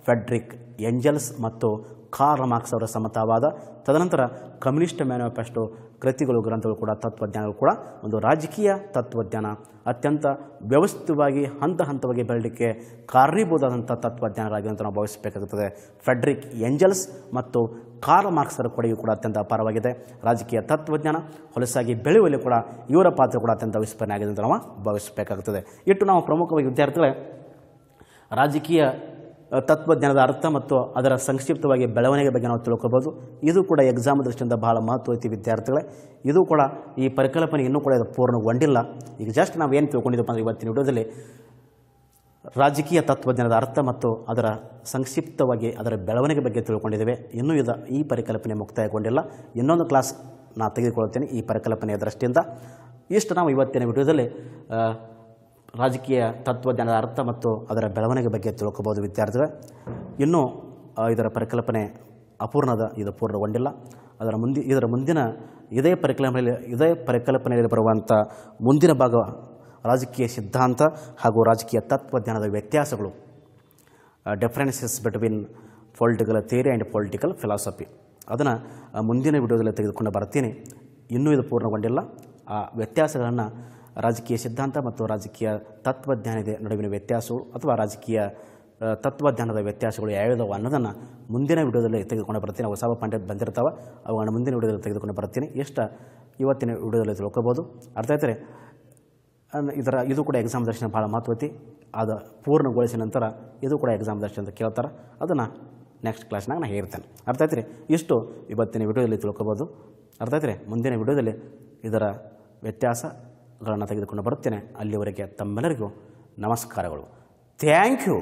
ಫ್ರೆಡ್ರಿಕ್ ಎಂಜಲ್ಸ್ ಮತ್ತು ಕಾರ್ಲ್ ಮಾರ್ಕ್ಸ್ ಅವರ ಸಮತಾವಾದ. ತದನಂತರ ಕಮ್ಯುನಿಸ್ಟ್ ಮ್ಯಾನಿಫೆಸ್ಟೋ ಕೃತಿಗಳು, ಗ್ರಂಥಗಳು ಕೂಡ ತತ್ವಜ್ಞಾನಗಳು ಕೂಡ ಒಂದು ರಾಜಕೀಯ ತತ್ವಜ್ಞಾನ ಅತ್ಯಂತ ವ್ಯವಸ್ಥಿತವಾಗಿ ಹಂತ ಹಂತವಾಗಿ ಬೆಳಲಿಕ್ಕೆ ಕಾರಣೀಭೂತವಾದಂಥ ತತ್ವಜ್ಞಾನರಾಗಿ ಅಂತ ನಾವು ಭಾವಿಸಬೇಕಾಗುತ್ತದೆ. ಫ್ರೆಡ್ರಿಕ್ ಎಂಜಲ್ಸ್ ಮತ್ತು ಕಾರ್ಲ್ ಮಾರ್ಕ್ಸರ ಕೊಡುಗೆ ಕೂಡ ಅತ್ಯಂತ ಅಪಾರವಾಗಿದೆ. ರಾಜಕೀಯ ತತ್ವಜ್ಞಾನ ಹೊಲಸಾಗಿ ಬೆಳೆಯುವಲ್ಲಿ ಕೂಡ ಇವರ ಪಾತ್ರ ಕೂಡ ಅತ್ಯಂತ ವಿಸ್ಮರಣೆ ಆಗಿದೆ ಅಂತ ನಾವು ಭಾವಿಸಬೇಕಾಗುತ್ತದೆ. ಇಟ್ಟು ನಾವು ಪ್ರಮುಖವಾಗಿ ವಿದ್ಯಾರ್ಥಿಗಳೇ ರಾಜಕೀಯ ತತ್ವಜ್ಞಾನದ ಅರ್ಥ ಮತ್ತು ಅದರ ಸಂಕ್ಷಿಪ್ತವಾಗಿ ಬೆಳವಣಿಗೆ ಬಗ್ಗೆ ನಾವು ತಿಳ್ಕೊಬೋದು. ಇದು ಕೂಡ ಎಕ್ಸಾಮ್ ದೃಷ್ಟಿಯಿಂದ ಬಹಳ ಮಹತ್ವ ಐತಿ ವಿದ್ಯಾರ್ಥಿಗಳೇ. ಇದು ಕೂಡ ಈ ಪರಿಕಲ್ಪನೆ ಇನ್ನೂ ಕೂಡ ಇದು ಪೂರ್ಣಗೊಂಡಿಲ್ಲ. ಈಗ ಜಸ್ಟ್ ನಾವು ಏನು ತಿಳ್ಕೊಂಡಿದ್ದಪ್ಪ ಅಂದರೆ ಇವತ್ತಿನ ವಿಡಿಯೋದಲ್ಲಿ ರಾಜಕೀಯ ತತ್ವಜ್ಞಾನದ ಅರ್ಥ ಮತ್ತು ಅದರ ಸಂಕ್ಷಿಪ್ತವಾಗಿ ಅದರ ಬೆಳವಣಿಗೆ ಬಗ್ಗೆ ತಿಳ್ಕೊಂಡಿದ್ದೇವೆ. ಇನ್ನೂ ಈ ಪರಿಕಲ್ಪನೆ ಮುಕ್ತಾಯಗೊಂಡಿಲ್ಲ. ಇನ್ನೊಂದು ಕ್ಲಾಸ್ ನಾನು ತೆಗೆದುಕೊಳ್ತೇನೆ ಈ ಪರಿಕಲ್ಪನೆಯ ದೃಷ್ಟಿಯಿಂದ. ಇಷ್ಟು ನಾವು ಇವತ್ತಿನ ವಿಡಿಯೋದಲ್ಲಿ ರಾಜಕೀಯ ತತ್ವಜ್ಞಾನದ ಅರ್ಥ ಮತ್ತು ಅದರ ಬೆಳವಣಿಗೆ ಬಗ್ಗೆ ತಿಳ್ಕೊಬೋದು ವಿದ್ಯಾರ್ಥಿಗಳೇ. ಇನ್ನೂ ಇದರ ಪರಿಕಲ್ಪನೆ ಅಪೂರ್ಣದ, ಇದು ಪೂರ್ಣಗೊಂಡಿಲ್ಲ. ಇದರ ಮುಂದಿನ ಇದೇ ಪರಿಕಲ್ಪನೆಯಲ್ಲಿ ಬರುವಂಥ ಮುಂದಿನ ಭಾಗ ರಾಜಕೀಯ ಸಿದ್ಧಾಂತ ಹಾಗೂ ರಾಜಕೀಯ ತತ್ವಜ್ಞಾನದ ವ್ಯತ್ಯಾಸಗಳು, differences between political theory and political philosophy. ಅದನ್ನು ಮುಂದಿನ ವಿಡಿಯೋದಲ್ಲಿ ತೆಗೆದುಕೊಂಡು ಬರ್ತೀನಿ. ಇನ್ನೂ ಇದು ಪೂರ್ಣಗೊಂಡಿಲ್ಲ. ಆ ವ್ಯತ್ಯಾಸಗಳನ್ನು, ರಾಜಕೀಯ ಸಿದ್ಧಾಂತ ಮತ್ತು ರಾಜಕೀಯ ತತ್ವಜ್ಞಾನದ ನಡುವಿನ ವ್ಯತ್ಯಾಸಗಳು ಅಥವಾ ರಾಜಕೀಯ ತತ್ವಜ್ಞಾನದ ವ್ಯತ್ಯಾಸಗಳು ಯಾವ್ಯಾವ ಅನ್ನೋದನ್ನು ಮುಂದಿನ ವಿಡಿಯೋದಲ್ಲಿ ತೆಗೆದುಕೊಂಡು ಬರ್ತೀನಿ. ಹೊಸ ಪಾಯಿಂಟ್ ಬಂದಿರ್ತಾವೆ, ಅವುಗಳನ್ನು ಮುಂದಿನ ವಿಡಿಯೋದಲ್ಲಿ ತೆಗೆದುಕೊಂಡು ಬರ್ತೀನಿ. ಇವತ್ತಿನ ವಿಡಿಯೋದಲ್ಲಿ ತಿಳ್ಕೊಬೋದು. ಅರ್ಥ ಆಯ್ತಾರೆ? ಇದು ಕೂಡ ಎಕ್ಸಾಮ್ ದರ್ಶನ ಭಾಳ ಮಹತ್ವತಿ. ಅದು ಪೂರ್ಣಗೊಳಿಸಿದ ನಂತರ ಇದು ಕೂಡ ಎಕ್ಸಾಮ್ ದರ್ಶನ ಅಂತ ಕೇಳ್ತಾರೆ. ಅದನ್ನು ನೆಕ್ಸ್ಟ್ ಕ್ಲಾಸ್ನಾಗ ನಾನು ಹೇಳ್ತೇನೆ. ಅರ್ಥ ಆಯ್ತು ರೀ? ಇಷ್ಟು ಇವತ್ತಿನ ವಿಡಿಯೋದಲ್ಲಿ ತಿಳ್ಕೊಬೋದು. ಅರ್ಥ ಆಯ್ತು ರೀ? ಮುಂದಿನ ವಿಡಿಯೋದಲ್ಲಿ ಇದರ ವ್ಯತ್ಯಾಸಗಳನ್ನು ತೆಗೆದುಕೊಂಡು ಬರುತ್ತೇನೆ. ಅಲ್ಲಿವರೆಗೆ ತಮ್ಮೆಲ್ಲರಿಗೂ ನಮಸ್ಕಾರಗಳು. Thank you.